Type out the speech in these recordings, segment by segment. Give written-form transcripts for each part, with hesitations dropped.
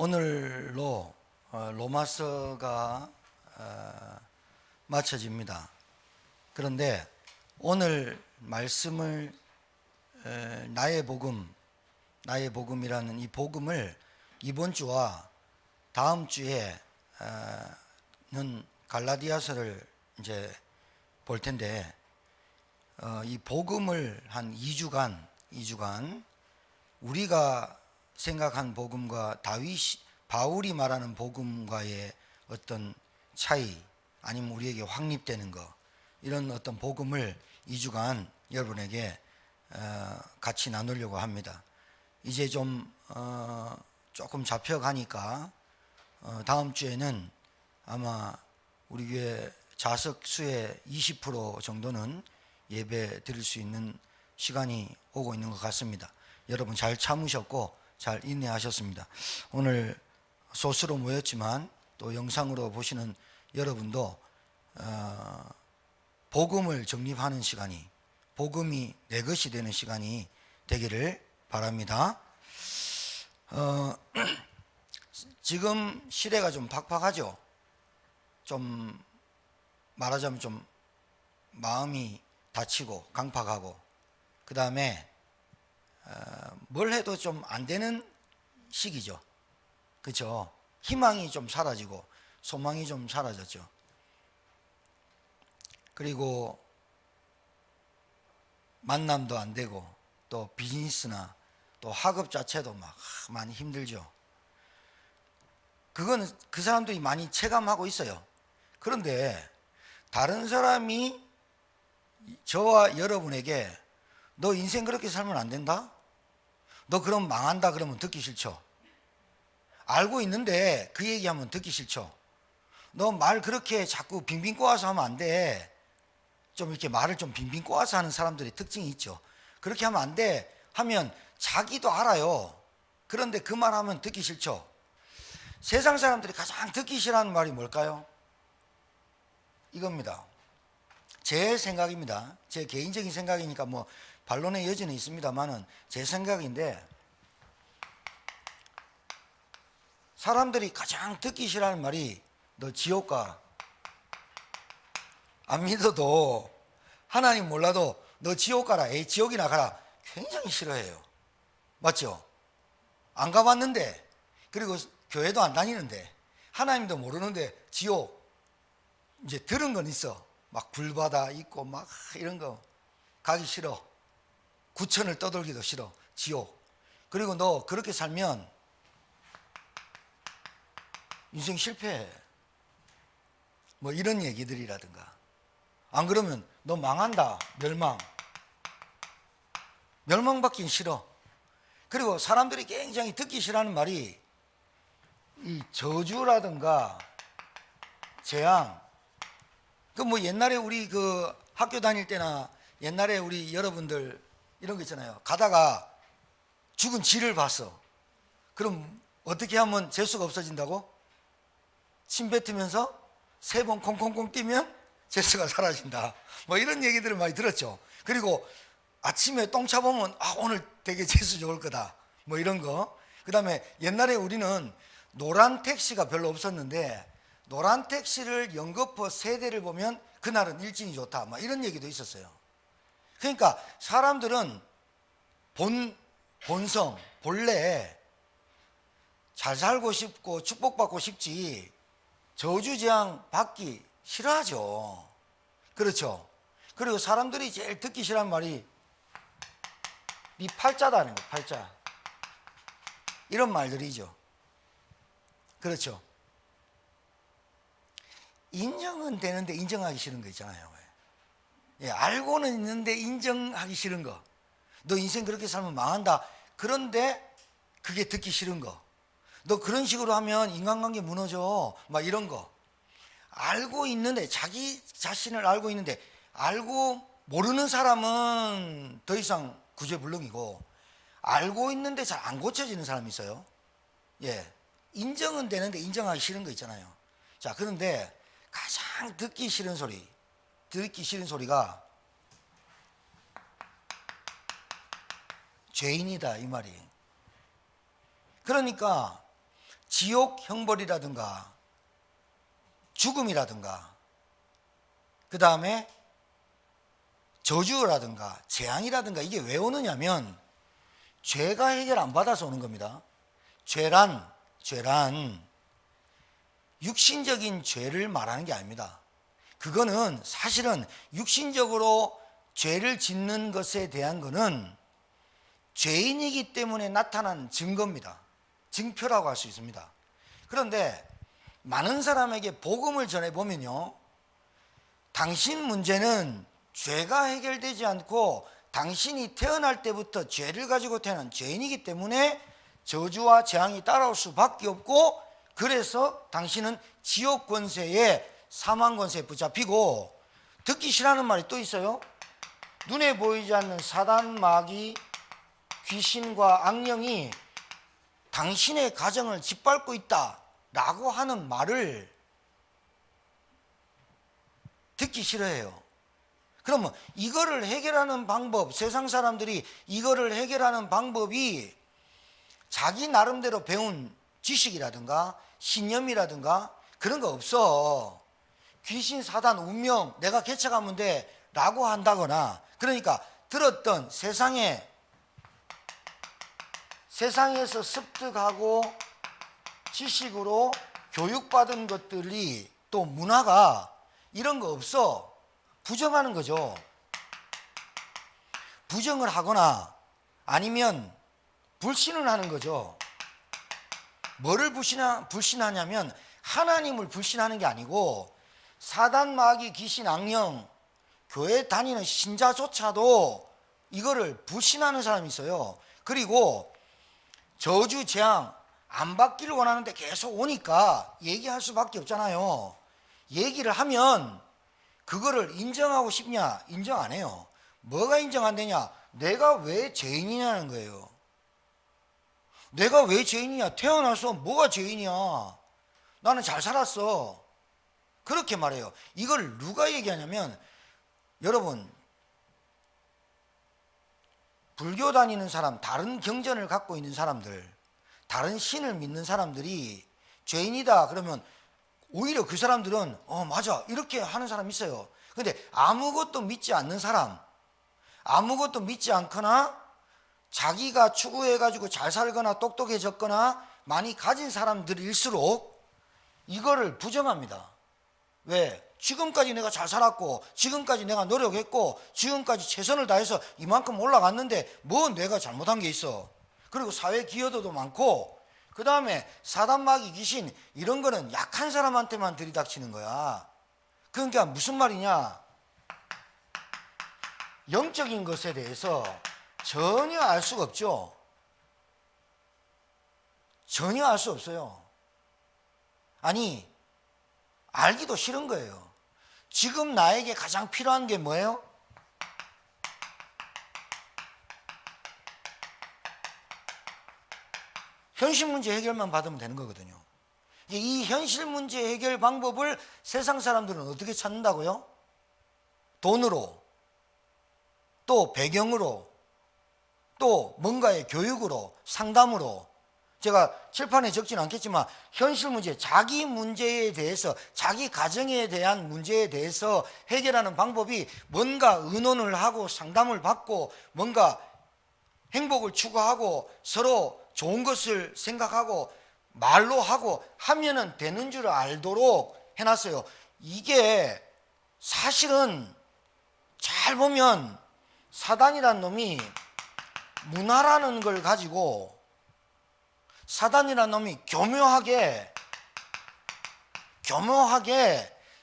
오늘로 로마서가 마쳐집니다. 그런데 오늘 말씀을 나의 복음이라는 이 복음을 이번 주와 다음 주에는 갈라디아서를 이제 볼 텐데 이 복음을 한 2주간 우리가 생각한 복음과 바울이 말하는 복음과의 어떤 차이, 아니면 우리에게 확립되는 거, 이런 어떤 복음을 2주간 여러분에게 같이 나누려고 합니다. 이제 좀 조금 잡혀가니까 다음 주에는 아마 우리 교회 좌석 수의 20% 정도는 예배 드릴 수 있는 시간이 오고 있는 것 같습니다. 여러분 잘 참으셨고 잘 인내하셨습니다. 오늘 소수로 모였지만 또 영상으로 보시는 여러분도 복음을 정립하는 시간이, 복음이 내 것이 되는 시간이 되기를 바랍니다. 지금 시대가 좀 팍팍하죠. 좀 말하자면 좀 마음이 다치고 강팍하고, 그 다음에 뭘 해도 좀 안 되는 시기죠. 그렇죠? 희망이 좀 사라지고 소망이 좀 사라졌죠. 그리고 만남도 안 되고 또 비즈니스나 또 학업 자체도 막 많이 힘들죠. 그거는 그 사람들이 많이 체감하고 있어요. 그런데 다른 사람이 저와 여러분에게 너 인생 그렇게 살면 안 된다? 너 그럼 망한다 그러면 듣기 싫죠. 알고 있는데 그 얘기하면 듣기 싫죠. 너 말 그렇게 자꾸 빙빙 꼬아서 하면 안 돼. 좀 이렇게 말을 좀 빙빙 꼬아서 하는 사람들의 특징이 있죠. 그렇게 하면 안 돼 하면 자기도 알아요. 그런데 그 말 하면 듣기 싫죠. 세상 사람들이 가장 듣기 싫어하는 말이 뭘까요? 이겁니다. 제 생각입니다. 제 개인적인 생각이니까 뭐 반론의 여지는 있습니다만은 제 생각인데, 사람들이 가장 듣기 싫어하는 말이 너 지옥 가. 안 믿어도, 하나님 몰라도 너 지옥 가라, 에이 지옥이나 가라, 굉장히 싫어해요. 맞죠? 안 가봤는데, 그리고 교회도 안 다니는데, 하나님도 모르는데 지옥, 이제 들은 건 있어. 막 불바다 있고 막 이런 거 가기 싫어. 구천을 떠돌기도 싫어. 지옥. 그리고 너 그렇게 살면 인생 실패해. 뭐 이런 얘기들이라든가. 안 그러면 너 망한다. 멸망받긴 싫어. 그리고 사람들이 굉장히 듣기 싫어하는 말이 이 저주라든가 재앙. 그 뭐 옛날에 우리 그 학교 다닐 때나 옛날에 우리 여러분들 이런 거 있잖아요. 가다가 죽은 쥐를 봤어. 그럼 어떻게 하면 재수가 없어진다고? 침 뱉으면서 3번 콩콩콩 뛰면 재수가 사라진다. 뭐 이런 얘기들을 많이 들었죠. 그리고 아침에 똥 차보면 오늘 되게 재수 좋을 거다. 뭐 이런 거. 그 다음에 옛날에 우리는 노란 택시가 별로 없었는데 노란 택시를 연거푸 세대를 보면 그날은 일진이 좋다. 막 이런 얘기도 있었어요. 그러니까 사람들은 본성, 본래 잘 살고 싶고 축복받고 싶지 저주재앙 받기 싫어하죠. 그렇죠? 그리고 사람들이 제일 듣기 싫어하는 말이 네 팔자다는 거, 팔자. 이런 말들이죠. 그렇죠? 인정은 되는데 인정하기 싫은 거 있잖아요. 예, 알고는 있는데 인정하기 싫은 거. 너 인생 그렇게 살면 망한다. 그런데 그게 듣기 싫은 거. 너 그런 식으로 하면 인간관계 무너져. 막 이런 거. 알고 있는데, 자기 자신을 알고 있는데, 알고 모르는 사람은 더 이상 구제불능이고, 알고 있는데 잘 안 고쳐지는 사람이 있어요. 예. 인정은 되는데 인정하기 싫은 거 있잖아요. 자, 그런데 가장 듣기 싫은 소리가 죄인이다 이 말이에요. 그러니까 지옥 형벌이라든가 죽음이라든가 그 다음에 저주라든가 재앙이라든가 이게 왜 오느냐면 죄가 해결 안 받아서 오는 겁니다. 죄란 육신적인 죄를 말하는 게 아닙니다. 그거는 사실은 육신적으로 죄를 짓는 것에 대한 거는 죄인이기 때문에 나타난 증거입니다. 증표라고 할 수 있습니다. 그런데 많은 사람에게 복음을 전해보면요, 당신 문제는 죄가 해결되지 않고 당신이 태어날 때부터 죄를 가지고 태어난 죄인이기 때문에 저주와 재앙이 따라올 수밖에 없고, 그래서 당신은 지옥 권세에 사망 권세에 붙잡히고, 듣기 싫어하는 말이 또 있어요. 눈에 보이지 않는 사단, 마귀, 귀신과 악령이 당신의 가정을 짓밟고 있다라고 하는 말을 듣기 싫어해요. 그러면 이거를 해결하는 방법, 세상 사람들이 이거를 해결하는 방법이 자기 나름대로 배운 지식이라든가 신념이라든가 그런 거 없어. 귀신, 사단, 운명 내가 개척하면 돼 라고 한다거나, 그러니까 들었던 세상에서 습득하고 지식으로 교육받은 것들이, 또 문화가 이런 거 없어. 부정하는 거죠. 부정을 하거나 아니면 불신을 하는 거죠. 뭐를 불신하냐면 하나님을 불신하는 게 아니고, 사단, 마귀, 귀신, 악령, 교회 다니는 신자조차도 이거를 불신하는 사람이 있어요. 그리고 저주, 재앙 안 받기를 원하는데 계속 오니까 얘기할 수밖에 없잖아요. 얘기를 하면 그거를 인정하고 싶냐? 인정 안 해요. 뭐가 인정 안 되냐? 내가 왜 죄인이냐는 거예요. 내가 왜 죄인이냐? 태어나서 뭐가 죄인이야? 나는 잘 살았어. 그렇게 말해요. 이걸 누가 얘기하냐면, 여러분, 불교 다니는 사람, 다른 경전을 갖고 있는 사람들, 다른 신을 믿는 사람들이 죄인이다 그러면 오히려 그 사람들은 맞아 이렇게 하는 사람이 있어요. 근데 아무것도 믿지 않는 사람, 아무것도 믿지 않거나 자기가 추구해가지고 잘 살거나 똑똑해졌거나 많이 가진 사람들일수록 이거를 부정합니다. 왜? 지금까지 내가 잘 살았고, 지금까지 내가 노력했고, 지금까지 최선을 다해서 이만큼 올라갔는데 뭐 내가 잘못한 게 있어. 그리고 사회 기여도도 많고, 그 다음에 사단, 마귀, 귀신 이런 거는 약한 사람한테만 들이닥치는 거야. 그러니까 무슨 말이냐? 영적인 것에 대해서 전혀 알 수가 없죠. 전혀 알 수 없어요. 아니, 알기도 싫은 거예요. 지금 나에게 가장 필요한 게 뭐예요? 현실 문제 해결만 받으면 되는 거거든요. 이 현실 문제 해결 방법을 세상 사람들은 어떻게 찾는다고요? 돈으로, 또 배경으로, 또 뭔가의 교육으로, 상담으로. 제가 칠판에 적지는 않겠지만 현실 문제, 자기 문제에 대해서, 자기 가정에 대한 문제에 대해서 해결하는 방법이 뭔가 의논을 하고 상담을 받고 뭔가 행복을 추구하고 서로 좋은 것을 생각하고 말로 하고 하면은 되는 줄 알도록 해놨어요. 이게 사실은 잘 보면 사단이란 놈이 문화라는 걸 가지고, 사단이란 놈이 교묘하게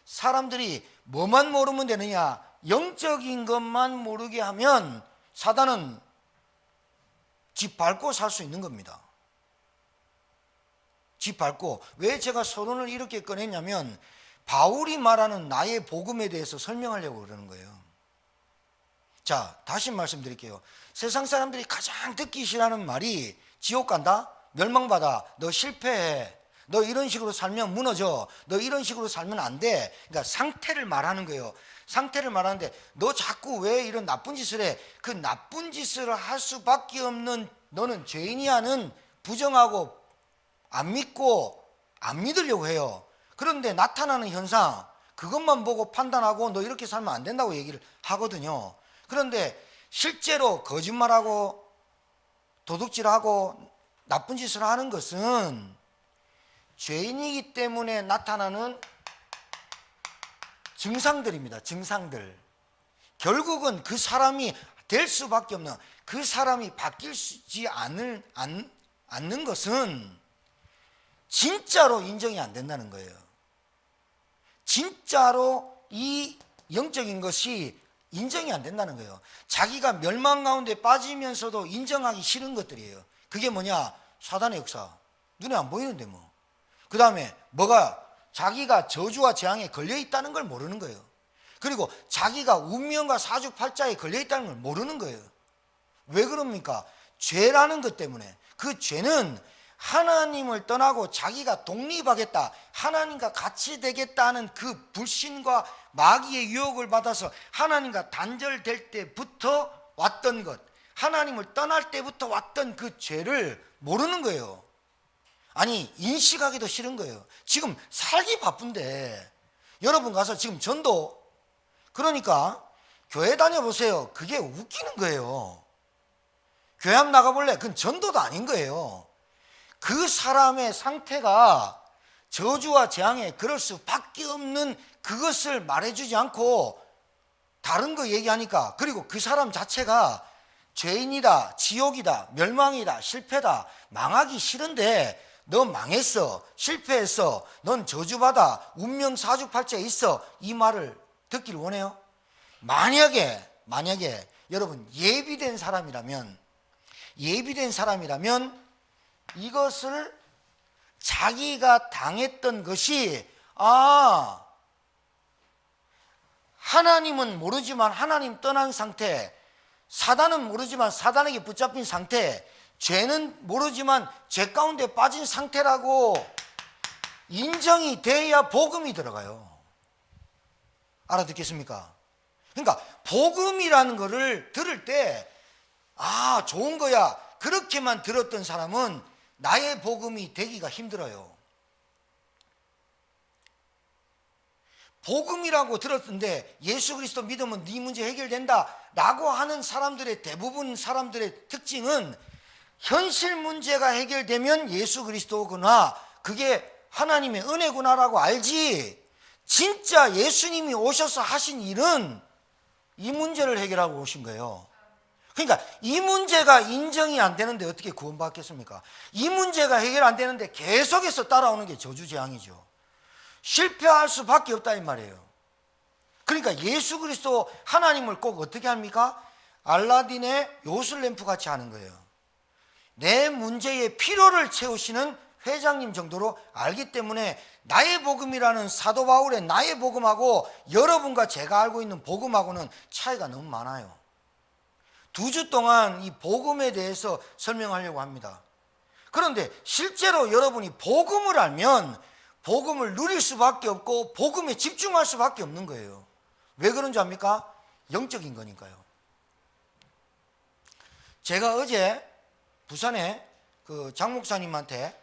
사람들이 뭐만 모르면 되느냐, 영적인 것만 모르게 하면 사단은 집 밟고 살 수 있는 겁니다. 집 밟고. 왜 제가 서론을 이렇게 꺼냈냐면, 바울이 말하는 나의 복음에 대해서 설명하려고 그러는 거예요. 자, 다시 말씀드릴게요. 세상 사람들이 가장 듣기 싫어하는 말이 지옥 간다? 멸망받아. 너 실패해. 너 이런 식으로 살면 무너져. 너 이런 식으로 살면 안 돼. 그러니까 상태를 말하는 거예요. 상태를 말하는데, 너 자꾸 왜 이런 나쁜 짓을 해? 그 나쁜 짓을 할 수밖에 없는 너는 죄인이야는 부정하고 안 믿고 안 믿으려고 해요. 그런데 나타나는 현상, 그것만 보고 판단하고 너 이렇게 살면 안 된다고 얘기를 하거든요. 그런데 실제로 거짓말하고 도둑질하고 나쁜 짓을 하는 것은 죄인이기 때문에 나타나는 증상들입니다. 증상들. 결국은 그 사람이 될 수밖에 없는, 그 사람이 바뀌지 않는 것은 진짜로 인정이 안 된다는 거예요. 진짜로 이 영적인 것이 인정이 안 된다는 거예요. 자기가 멸망 가운데 빠지면서도 인정하기 싫은 것들이에요. 그게 뭐냐? 사단의 역사. 눈에 안 보이는데 뭐. 그 다음에 뭐가? 자기가 저주와 재앙에 걸려 있다는 걸 모르는 거예요. 그리고 자기가 운명과 사주팔자에 걸려 있다는 걸 모르는 거예요. 왜 그럽니까? 죄라는 것 때문에. 그 죄는 하나님을 떠나고 자기가 독립하겠다, 하나님과 같이 되겠다는 그 불신과 마귀의 유혹을 받아서 하나님과 단절될 때부터 왔던 것, 하나님을 떠날 때부터 왔던 그 죄를 모르는 거예요. 아니, 인식하기도 싫은 거예요. 지금 살기 바쁜데 여러분 가서 지금 전도, 그러니까 교회 다녀보세요. 그게 웃기는 거예요. 교회 한번 나가볼래? 그건 전도도 아닌 거예요. 그 사람의 상태가 저주와 재앙에 그럴 수밖에 없는 그것을 말해주지 않고 다른 거 얘기하니까, 그리고 그 사람 자체가 죄인이다, 지옥이다, 멸망이다, 실패다, 망하기 싫은데 너 망했어, 실패했어, 넌 저주받아, 운명 사주팔자에 있어, 이 말을 듣길 원해요? 만약에 여러분 예비된 사람이라면 이것을 자기가 당했던 것이, 하나님은 모르지만 하나님 떠난 상태, 사단은 모르지만 사단에게 붙잡힌 상태, 죄는 모르지만 죄 가운데 빠진 상태라고 인정이 돼야 복음이 들어가요. 알아듣겠습니까? 그러니까 복음이라는 거를 들을 때 좋은 거야, 그렇게만 들었던 사람은 나의 복음이 되기가 힘들어요. 복음이라고 들었는데 예수 그리스도 믿으면 네 문제 해결된다 라고 하는 사람들의, 대부분 사람들의 특징은 현실 문제가 해결되면 예수 그리스도구나, 그게 하나님의 은혜구나라고 알지, 진짜 예수님이 오셔서 하신 일은 이 문제를 해결하고 오신 거예요. 그러니까 이 문제가 인정이 안 되는데 어떻게 구원받겠습니까? 이 문제가 해결 안 되는데 계속해서 따라오는 게 저주재앙이죠. 실패할 수밖에 없다 이 말이에요. 그러니까 예수 그리스도 하나님을 꼭 어떻게 합니까? 알라딘의 요술램프 같이 하는 거예요. 내 문제의 필요를 채우시는 회장님 정도로 알기 때문에 나의 복음이라는 사도 바울의 나의 복음하고 여러분과 제가 알고 있는 복음하고는 차이가 너무 많아요. 2주 동안 이 복음에 대해서 설명하려고 합니다. 그런데 실제로 여러분이 복음을 알면 복음을 누릴 수밖에 없고 복음에 집중할 수밖에 없는 거예요. 왜 그런 줄 압니까? 영적인 거니까요. 제가 어제 부산에 그 장 목사님한테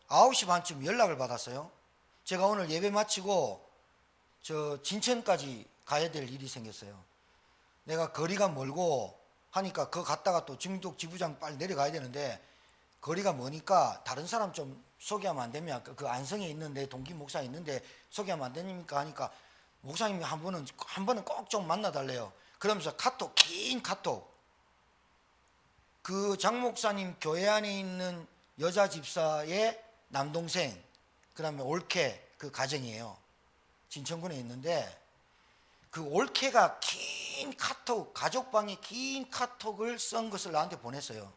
9시 반쯤 연락을 받았어요. 제가 오늘 예배 마치고 저 진천까지 가야 될 일이 생겼어요. 내가 거리가 멀고 하니까 그 갔다가 또 중독 지부장 빨리 내려가야 되는데 거리가 머니까 다른 사람 좀 소개하면 안 되냐, 그 안성에 있는 내 동기 목사 있는데 소개하면 안 됩니까 하니까 목사님이 한 번은 꼭 좀 만나달래요. 그러면서 카톡, 긴 카톡, 그 장 목사님 교회 안에 있는 여자 집사의 남동생, 그 다음에 올케, 그 가정이에요. 진천군에 있는데 그 올케가 긴 카톡, 가족방에 긴 카톡을 쓴 것을 나한테 보냈어요.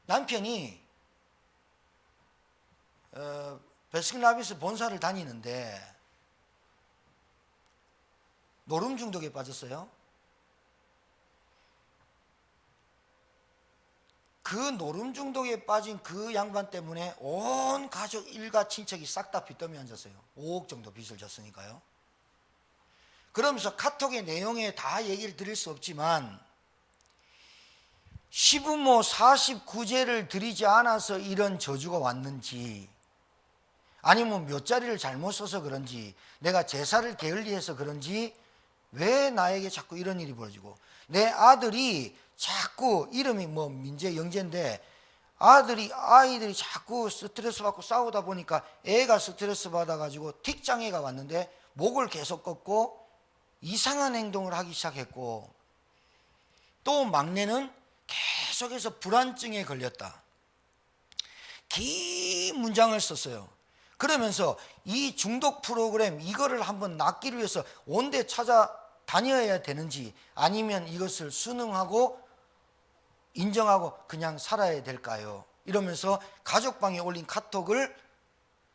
남편이 베스킨라빈스 본사를 다니는데 노름 중독에 빠졌어요. 그 노름 중독에 빠진 그 양반 때문에 온 가족, 일가, 친척이 싹 다 빚더미 앉았어요. 5억 정도 빚을 졌으니까요. 그러면서 카톡의 내용에 다 얘기를 드릴 수 없지만 시부모 49제를 드리지 않아서 이런 저주가 왔는지, 아니면 몇 자리를 잘못 써서 그런지, 내가 제사를 게을리해서 그런지 왜 나에게 자꾸 이런 일이 벌어지고, 내 아들이 자꾸 이름이 뭐 민재 영재인데 아이들이 자꾸 스트레스 받고 싸우다 보니까 애가 스트레스 받아가지고 틱장애가 왔는데 목을 계속 꺾고 이상한 행동을 하기 시작했고, 또 막내는 계속해서 불안증에 걸렸다. 긴 문장을 썼어요. 그러면서 이 중독 프로그램 이거를 한번 낫기를 위해서 온데 찾아다녀야 되는지, 아니면 이것을 순응하고 인정하고 그냥 살아야 될까요? 이러면서 가족방에 올린 카톡을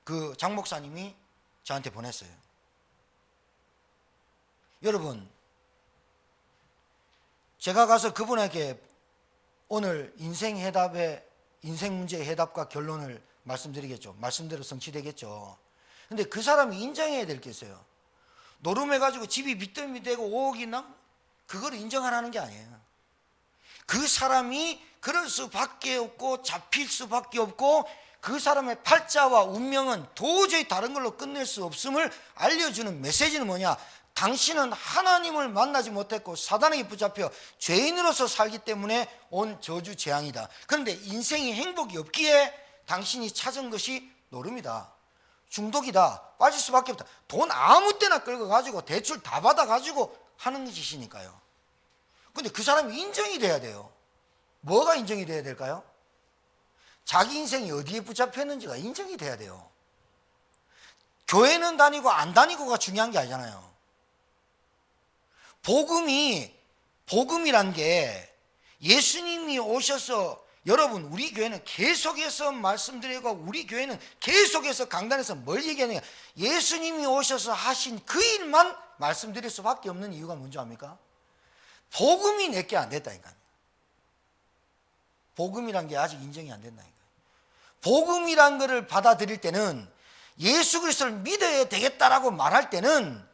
그 장 목사님이 저한테 보냈어요. 여러분, 제가 가서 그분에게 오늘 인생 문제의 해답과 결론을 말씀드리겠죠. 말씀대로 성취되겠죠. 근데 그 사람이 인정해야 될 게 있어요. 노름해가지고 집이 빚더미 되고 5억이 남, 그걸 인정하라는 게 아니에요. 그 사람이 그럴 수밖에 없고 잡힐 수밖에 없고, 그 사람의 팔자와 운명은 도저히 다른 걸로 끝낼 수 없음을 알려주는 메시지는 뭐냐? 당신은 하나님을 만나지 못했고 사단에게 붙잡혀 죄인으로서 살기 때문에 온 저주 재앙이다. 그런데 인생이 행복이 없기에 당신이 찾은 것이 노름이다, 중독이다, 빠질 수밖에 없다. 돈 아무 때나 끌고 가지고 대출 다 받아 가지고 하는 짓이니까요. 근데 그 사람이 인정이 돼야 돼요. 뭐가 인정이 돼야 될까요? 자기 인생이 어디에 붙잡혔는지가 인정이 돼야 돼요. 교회는 다니고 안 다니고가 중요한 게 아니잖아요. 복음이란 게, 예수님이 오셔서, 여러분 우리 교회는 계속해서 말씀드리고 우리 교회는 계속해서 강단에서 뭘 얘기하느냐, 예수님이 오셔서 하신 그 일만 말씀드릴 수밖에 없는 이유가 뭔지 압니까? 복음이 내게 안 됐다니까요. 복음이란 게 아직 인정이 안 된다니까요. 복음이란 것을 받아들일 때는, 예수 그리스도를 믿어야 되겠다라고 말할 때는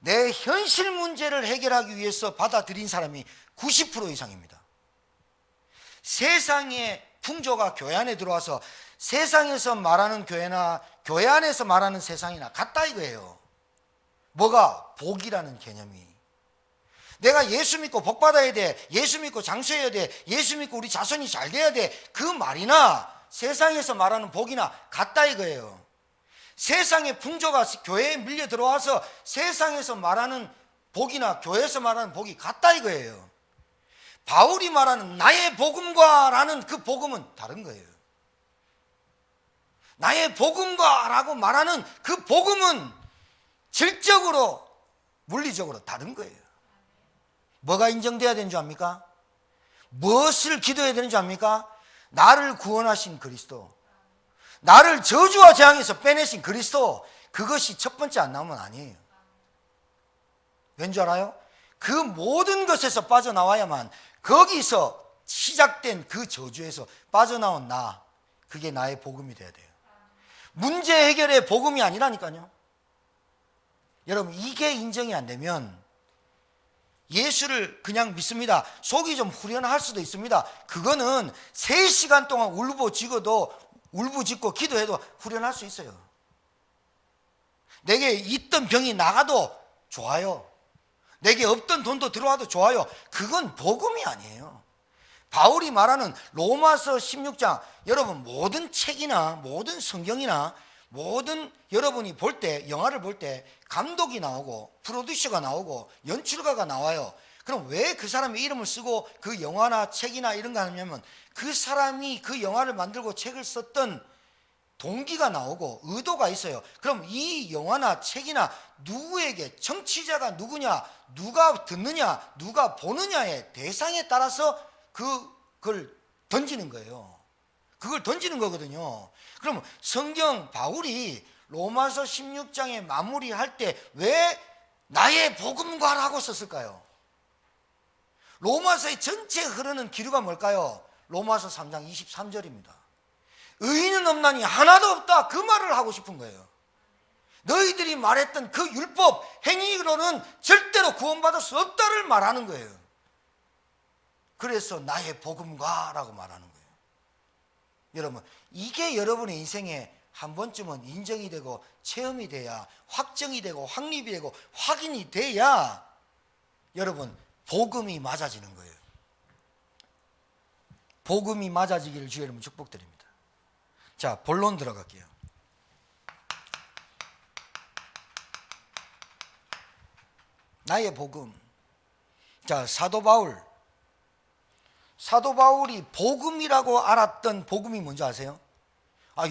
내 현실 문제를 해결하기 위해서 받아들인 사람이 90% 이상입니다. 세상의 풍조가 교회 안에 들어와서 세상에서 말하는 교회나 교회 안에서 말하는 세상이나 같다 이거예요. 뭐가? 복이라는 개념이. 내가 예수 믿고 복 받아야 돼, 예수 믿고 장수해야 돼, 예수 믿고 우리 자손이 잘 돼야 돼, 그 말이나 세상에서 말하는 복이나 같다 이거예요. 세상의 풍조가 교회에 밀려 들어와서 세상에서 말하는 복이나 교회에서 말하는 복이 같다 이거예요. 바울이 말하는 나의 복음과 라는 그 복음은 다른 거예요. 나의 복음과 라고 말하는 그 복음은 질적으로 물리적으로 다른 거예요. 뭐가 인정돼야 되는 줄 압니까? 무엇을 기도해야 되는 줄 압니까? 나를 구원하신 그리스도, 나를 저주와 재앙에서 빼내신 그리스도, 그것이 첫 번째 안 나오면 아니에요. 왠 줄 알아요? 그 모든 것에서 빠져나와야만, 거기서 시작된 그 저주에서 빠져나온 나, 그게 나의 복음이 돼야 돼요. 문제 해결의 복음이 아니라니까요. 여러분, 이게 인정이 안 되면 예수를 그냥 믿습니다, 속이 좀 후련할 수도 있습니다. 그거는 3시간 동안 울부짖고 기도해도 후련할 수 있어요. 내게 있던 병이 나가도 좋아요. 내게 없던 돈도 들어와도 좋아요. 그건 복음이 아니에요. 바울이 말하는 로마서 16장, 여러분 모든 책이나 모든 성경이나 모든 여러분이 볼 때, 영화를 볼 때 감독이 나오고 프로듀서가 나오고 연출가가 나와요. 그럼 왜 그 사람의 이름을 쓰고 그 영화나 책이나 이런 거 하냐면, 그 사람이 그 영화를 만들고 책을 썼던 동기가 나오고 의도가 있어요. 그럼 이 영화나 책이나 누구에게, 청취자가 누구냐, 누가 듣느냐, 누가 보느냐의 대상에 따라서 그걸 던지는 거예요. 그걸 던지는 거거든요. 그럼 성경 바울이 로마서 16장에 마무리할 때 왜 나의 복음과라고 썼을까요? 로마서의 전체 흐르는 기류가 뭘까요? 로마서 3장 23절입니다. 의인은 없나니 하나도 없다, 그 말을 하고 싶은 거예요. 너희들이 말했던 그 율법 행위로는 절대로 구원받을 수 없다를 말하는 거예요. 그래서 나의 복음가라고 말하는 거예요. 여러분, 이게 여러분의 인생에 한 번쯤은 인정이 되고 체험이 돼야, 확정이 되고 확립이 되고 확인이 돼야 여러분 복음이 맞아지는 거예요. 복음이 맞아지기를 주의 이름으로 축복드립니다. 자, 본론 들어갈게요. 나의 복음. 자, 사도 바울이 복음이라고 알았던 복음이 뭔지 아세요?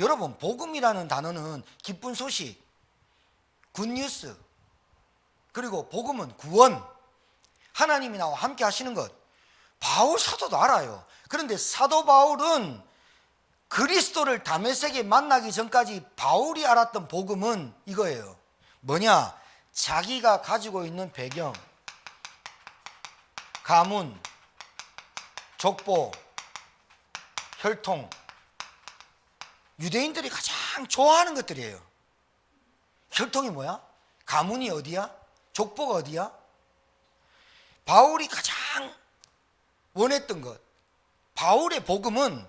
여러분, 복음이라는 단어는 기쁜 소식, 굿뉴스, 그리고 복음은 구원, 하나님이 나와 함께 하시는 것. 바울 사도도 알아요. 그런데 사도 바울은 그리스도를 다메섹에 만나기 전까지 바울이 알았던 복음은 이거예요. 뭐냐? 자기가 가지고 있는 배경, 가문, 족보, 혈통, 유대인들이 가장 좋아하는 것들이에요. 혈통이 뭐야? 가문이 어디야? 족보가 어디야? 바울이 가장 원했던 것. 바울의 복음은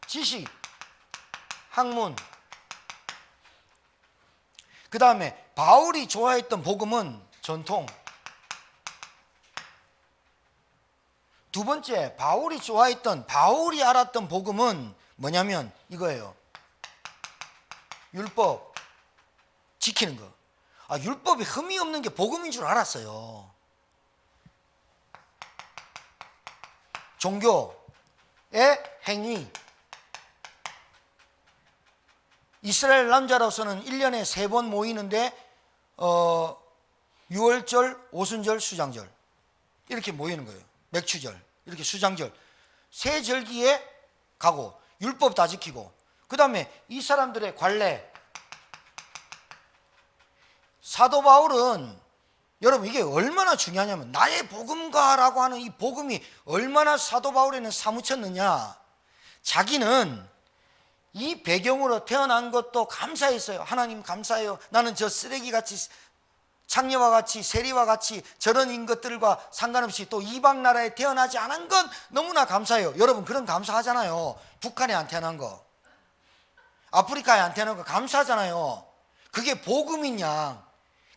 지식, 학문. 그 다음에 바울이 좋아했던 복음은 전통. 두 번째, 바울이 알았던 복음은 뭐냐면 이거예요. 율법 지키는 거. 율법에 흠이 없는 게 복음인 줄 알았어요. 종교의 행위. 이스라엘 남자로서는 1년에 3번 모이는데 6월절, 오순절, 수장절 이렇게 모이는 거예요. 맥추절, 이렇게 수장절. 세 절기에 가고 율법 다 지키고, 그 다음에 이 사람들의 관례. 사도 바울은 여러분 이게 얼마나 중요하냐면, 나의 복음가라고 하는 이 복음이 얼마나 사도 바울에는 사무쳤느냐. 자기는 이 배경으로 태어난 것도 감사했어요. 하나님 감사해요. 나는 저 쓰레기같이, 창녀와 같이, 세리와 같이 저런 인것들과 상관없이 또 이방 나라에 태어나지 않은 건 너무나 감사해요. 여러분 그런 감사하잖아요. 북한에 안 태어난 거, 아프리카에 안 태어난 거 감사하잖아요. 그게 복음이냐?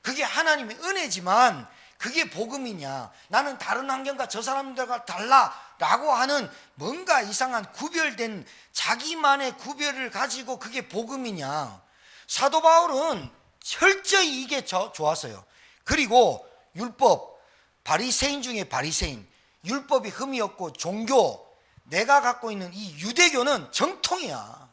그게 하나님의 은혜지만 그게 복음이냐? 나는 다른 환경과 저 사람들과 달라라고 하는 뭔가 이상한 구별된 자기만의 구별을 가지고 그게 복음이냐? 사도 바울은 철저히 이게 좋았어요. 그리고 율법, 바리새인 중에 바리새인, 율법이 흠이 없고 종교, 내가 갖고 있는 이 유대교는 정통이야.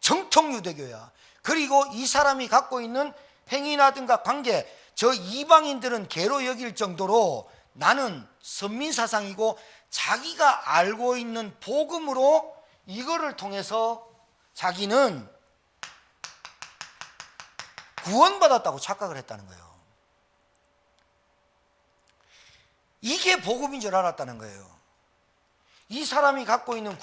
정통 유대교야. 그리고 이 사람이 갖고 있는 행위라든가 관계, 저 이방인들은 개로 여길 정도로 나는 선민사상이고 자기가 알고 있는 복음으로 이거를 통해서 자기는 구원받았다고 착각을 했다는 거예요. 이게 복음인 줄 알았다는 거예요. 이 사람이 갖고 있는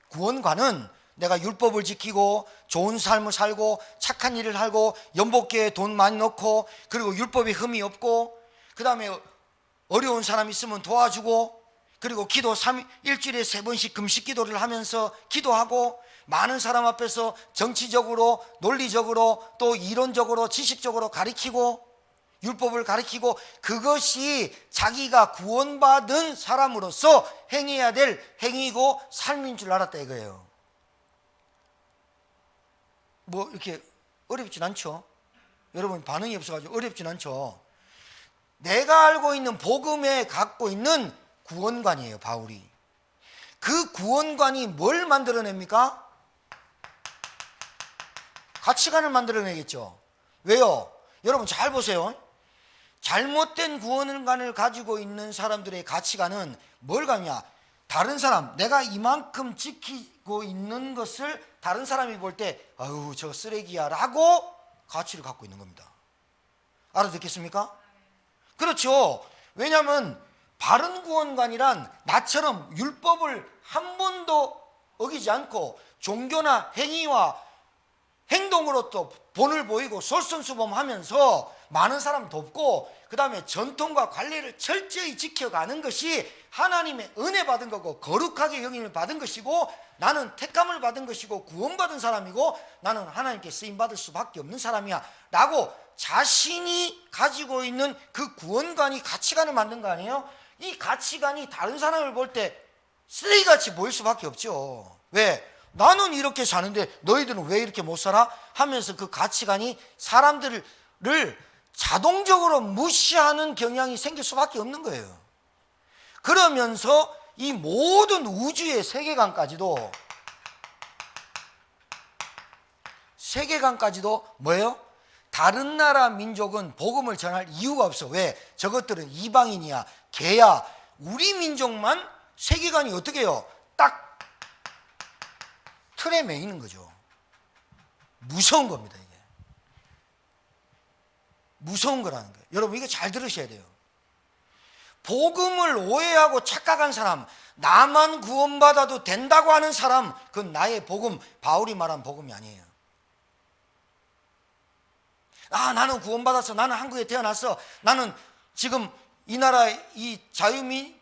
구원관은 내가 율법을 지키고 좋은 삶을 살고 착한 일을 하고 연복계에 돈 많이 넣고, 그리고 율법에 흠이 없고, 그 다음에 어려운 사람 있으면 도와주고, 그리고 기도 일주일에 3번씩 금식 기도를 하면서 기도하고, 많은 사람 앞에서 정치적으로, 논리적으로, 또 이론적으로, 지식적으로 가르치고, 율법을 가르치고, 그것이 자기가 구원받은 사람으로서 행해야 될 행위고 삶인 줄 알았다 이거예요. 뭐 이렇게 어렵진 않죠? 여러분 반응이 없어가지고 어렵진 않죠? 내가 알고 있는 복음에 갖고 있는 구원관이에요, 바울이. 그 구원관이 뭘 만들어냅니까? 가치관을 만들어내겠죠. 왜요? 여러분 잘 보세요. 잘못된 구원관을 가지고 있는 사람들의 가치관은 뭘 가냐? 다른 사람, 내가 이만큼 지키고 있는 것을 다른 사람이 볼 때 아유 저 쓰레기야 라고 가치를 갖고 있는 겁니다. 알아듣겠습니까? 그렇죠. 왜냐하면 바른 구원관이란 나처럼 율법을 한 번도 어기지 않고 종교나 행위와 행동으로 또 본을 보이고 솔선수범하면서 많은 사람 돕고 그 다음에 전통과 관례를 철저히 지켜가는 것이 하나님의 은혜 받은 거고 거룩하게 여김을 받은 것이고 나는 택감을 받은 것이고 구원받은 사람이고 나는 하나님께 쓰임받을 수밖에 없는 사람이야 라고 자신이 가지고 있는 그 구원관이 가치관을 만든 거 아니에요? 이 가치관이 다른 사람을 볼 때 쓰레기같이 보일 수밖에 없죠. 왜? 나는 이렇게 사는데 너희들은 왜 이렇게 못 살아? 하면서 그 가치관이 사람들을 자동적으로 무시하는 경향이 생길 수밖에 없는 거예요. 그러면서 이 모든 우주의 세계관까지도 뭐예요? 다른 나라 민족은 복음을 전할 이유가 없어. 왜? 저것들은 이방인이야, 개야. 우리 민족만 세계관이 어떻게 해요? 딱 틀에 매이는 거죠. 무서운 겁니다. 이게 무서운 거라는 거예요. 여러분 이거 잘 들으셔야 돼요. 복음을 오해하고 착각한 사람, 나만 구원받아도 된다고 하는 사람, 그건 나의 복음, 바울이 말한 복음이 아니에요. 아, 나는 구원받았어. 나는 한국에 태어났어. 나는 지금 이 나라, 이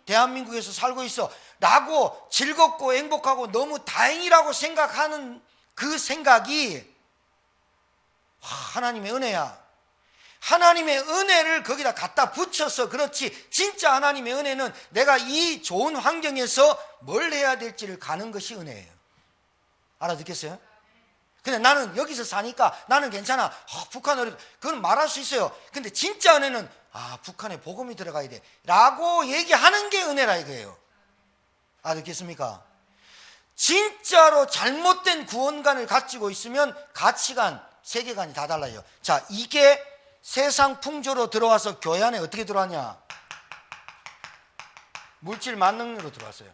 대한민국에서 살고 있어 라고 즐겁고 행복하고 너무 다행이라고 생각하는 그 생각이 하나님의 은혜야. 하나님의 은혜를 거기다 갖다 붙여서 그렇지, 진짜 하나님의 은혜는 내가 이 좋은 환경에서 뭘 해야 될지를 가는 것이 은혜예요. 알아듣겠어요? 근데 나는 여기서 사니까 나는 괜찮아. 북한어리 그건 말할 수 있어요. 근데 진짜 은혜는 북한에 복음이 들어가야 돼 라고 얘기하는 게 은혜라 이거예요. 알아듣겠습니까? 진짜로 잘못된 구원관을 가지고 있으면 가치관, 세계관이 다 달라요. 자, 이게 세상 풍조로 들어와서 교회 안에 어떻게 들어왔냐? 물질 만능으로 들어왔어요.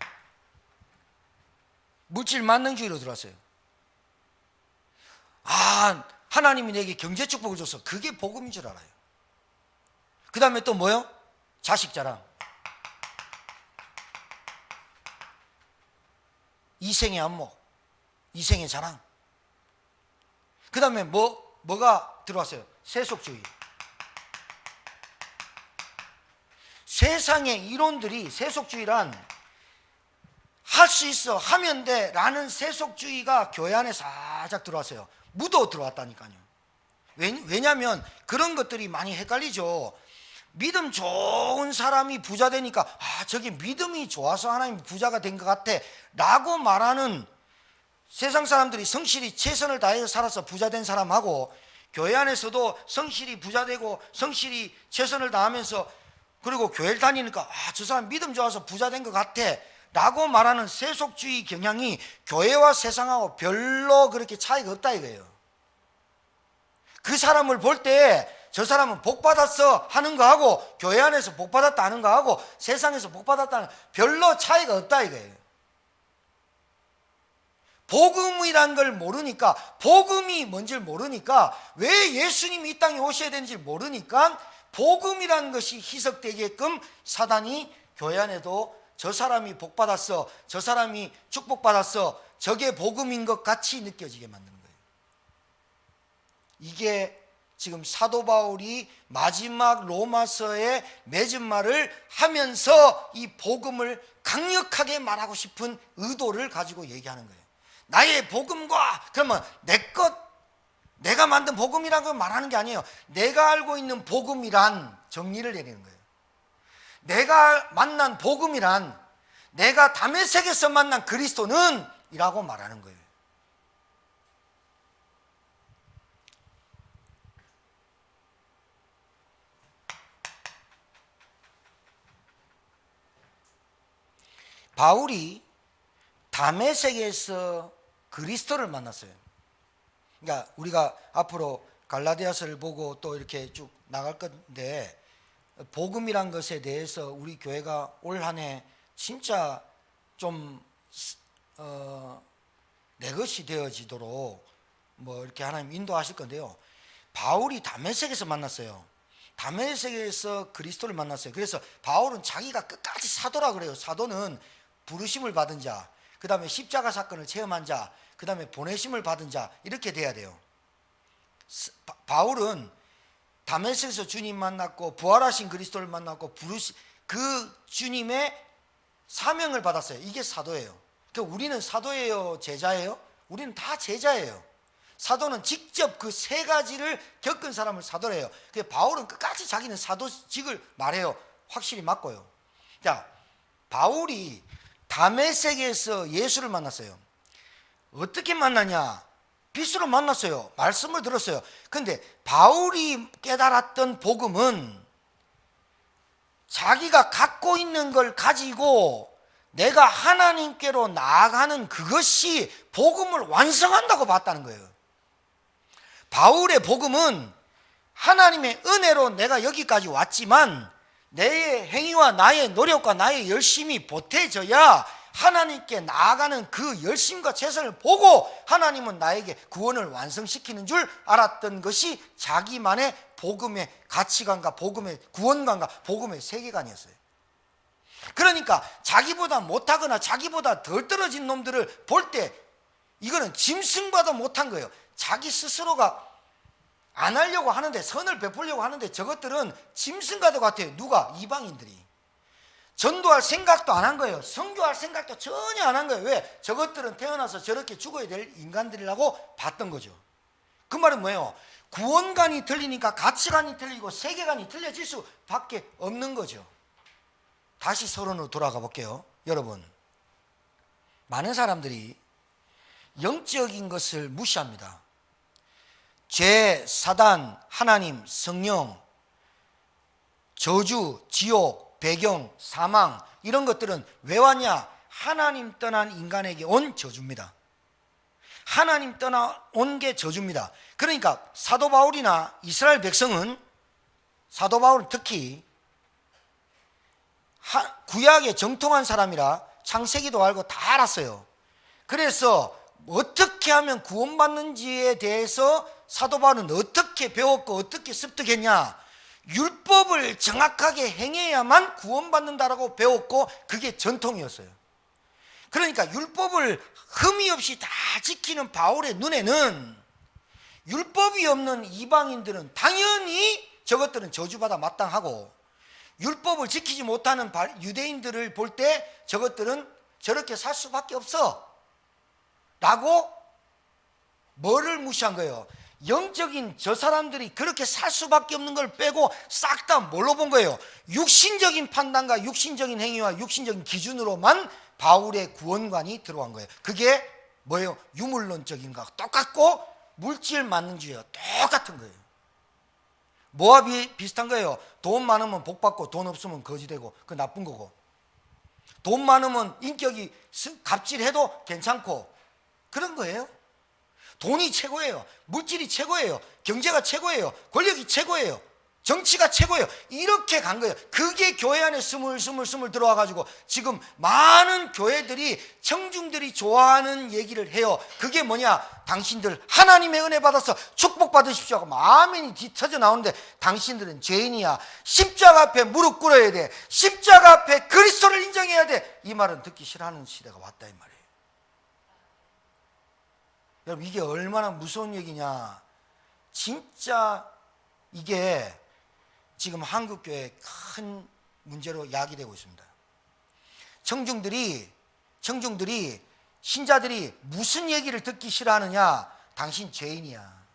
물질 만능주의로 들어왔어요. 하나님이 내게 경제 축복을 줬어. 그게 복음인 줄 알아요. 그 다음에 또 뭐요? 자식 자랑. 이생의 안목, 이생의 자랑. 그 다음에 뭐가 들어왔어요? 세속주의. 세상의 이론들이 세속주의란 할 수 있어, 하면 돼 라는 세속주의가 교회 안에 살짝 들어왔어요. 묻어 들어왔다니까요. 왜냐하면 그런 것들이 많이 헷갈리죠. 믿음 좋은 사람이 부자 되니까 저게 믿음이 좋아서 하나님이 부자가 된 것 같아 라고 말하는 세상 사람들이 성실히 최선을 다해서 살아서 부자 된 사람하고 교회 안에서도 성실히 부자 되고 성실히 최선을 다하면서 그리고 교회를 다니니까 저 사람 믿음 좋아서 부자 된 것 같아 라고 말하는 세속주의 경향이 교회와 세상하고 별로 그렇게 차이가 없다 이거예요. 그 사람을 볼 때 저 사람은 복받았어 하는 거하고 교회 안에서 복받았다 하는 거하고 세상에서 복받았다 하는 별로 차이가 없다 이거예요. 복음이란 걸 모르니까, 복음이 뭔지를 모르니까, 왜 예수님이 이 땅에 오셔야 되는지 모르니까 복음이란 것이 희석되게끔 사단이 교회 안에도 저 사람이 복받았어, 저 사람이 축복받았어, 저게 복음인 것 같이 느껴지게 만드는 거예요. 이게 지금 사도 바울이 마지막 로마서의 맺은 말을 하면서 이 복음을 강력하게 말하고 싶은 의도를 가지고 얘기하는 거예요. 나의 복음과, 그러면 내가 만든 복음이라는 걸 말하는 게 아니에요. 내가 알고 있는 복음이란 정리를 내리는 거예요. 내가 만난 복음이란, 내가 다메섹에서 만난 그리스도는 이라고 말하는 거예요. 바울이 다메섹에서 그리스도를 만났어요. 그러니까 우리가 앞으로 갈라디아서를 보고 또 이렇게 쭉 나갈 건데, 복음이란 것에 대해서 우리 교회가 올 한 해 진짜 좀 내 것이 되어지도록 뭐 이렇게 하나님 인도하실 건데요. 바울이 다메섹에서 만났어요. 다메섹에서 그리스도를 만났어요. 그래서 바울은 자기가 끝까지 사도라 그래요. 사도는 부르심을 받은 자, 그 다음에 십자가 사건을 체험한 자, 그 다음에 보내심을 받은 자, 이렇게 돼야 돼요. 바울은 다메섹에서 주님 만났고 부활하신 그리스도를 만났고 그 주님의 사명을 받았어요. 이게 사도예요. 그러니까 우리는 사도예요, 제자예요? 우리는 다 제자예요. 사도는 직접 그 세 가지를 겪은 사람을 사도래요. 바울은 끝까지 자기는 사도직을 말해요. 확실히 맞고요. 자, 바울이 다메섹에서 예수를 만났어요. 어떻게 만나냐? 빛으로 만났어요. 말씀을 들었어요. 근데 바울이 깨달았던 복음은 자기가 갖고 있는 걸 가지고 내가 하나님께로 나아가는 그것이 복음을 완성한다고 봤다는 거예요. 바울의 복음은 하나님의 은혜로 내가 여기까지 왔지만 내 행위와 나의 노력과 나의 열심이 보태져야 하나님께 나아가는 그 열심과 최선을 보고 하나님은 나에게 구원을 완성시키는 줄 알았던 것이 자기만의 복음의 가치관과 복음의 구원관과 복음의 세계관이었어요. 그러니까 자기보다 못하거나 자기보다 덜 떨어진 놈들을 볼 때 이거는 짐승과도 못한 거예요. 자기 스스로가 안 하려고 하는데, 선을 베풀려고 하는데 저것들은 짐승과도 같아요. 누가? 이방인들이. 전도할 생각도 안 한 거예요. 선교할 생각도 전혀 안 한 거예요. 왜? 저것들은 태어나서 저렇게 죽어야 될 인간들이라고 봤던 거죠. 그 말은 뭐예요? 구원관이 틀리니까 가치관이 틀리고 세계관이 틀려질 수밖에 없는 거죠. 다시 서론으로 돌아가 볼게요. 여러분, 많은 사람들이 영적인 것을 무시합니다. 죄, 사단, 하나님, 성령, 저주, 지옥, 배경, 사망, 이런 것들은 왜 왔냐? 하나님 떠난 인간에게 온 저주입니다. 하나님 떠나온 게 저주입니다. 그러니까 사도 바울이나 이스라엘 백성은, 사도 바울은 특히 구약에 정통한 사람이라 창세기도 알고 다 알았어요. 그래서 어떻게 하면 구원받는지에 대해서 사도 바울은 어떻게 배웠고 어떻게 습득했냐? 율법을 정확하게 행해야만 구원받는다라고 배웠고 그게 전통이었어요. 그러니까 율법을 흠이 없이 다 지키는 바울의 눈에는 율법이 없는 이방인들은 당연히 저것들은 저주받아 마땅하고, 율법을 지키지 못하는 유대인들을 볼 때 저것들은 저렇게 살 수밖에 없어 라고 뭐를 무시한 거예요? 영적인 저 사람들이 그렇게 살 수밖에 없는 걸 빼고 싹 다 뭘로 본 거예요? 육신적인 판단과 육신적인 행위와 육신적인 기준으로만 바울의 구원관이 들어간 거예요. 그게 뭐예요? 유물론적인 것과 똑같고 물질 만능주의와 똑같은 거예요. 뭐와 비슷한 거예요? 돈 많으면 복 받고 돈 없으면 거지되고 그 나쁜 거고, 돈 많으면 인격이 갑질해도 괜찮고 그런 거예요. 돈이 최고예요. 물질이 최고예요. 경제가 최고예요. 권력이 최고예요. 정치가 최고예요. 이렇게 간 거예요. 그게 교회 안에 스물 들어와가지고 지금 많은 교회들이, 청중들이 좋아하는 얘기를 해요. 그게 뭐냐? 당신들 하나님의 은혜 받아서 축복 받으십시오 하고 아멘이 뒤터져 나오는데 당신들은 죄인이야. 십자가 앞에 무릎 꿇어야 돼. 십자가 앞에 그리스도를 인정해야 돼. 이 말은 듣기 싫어하는 시대가 왔다 이 말이에요. 여러분, 이게 얼마나 무서운 얘기냐. 진짜 이게 지금 한국교회에 큰 문제로 야기되고 있습니다. 청중들이 신자들이 무슨 얘기를 듣기 싫어하느냐? 당신 죄인이야.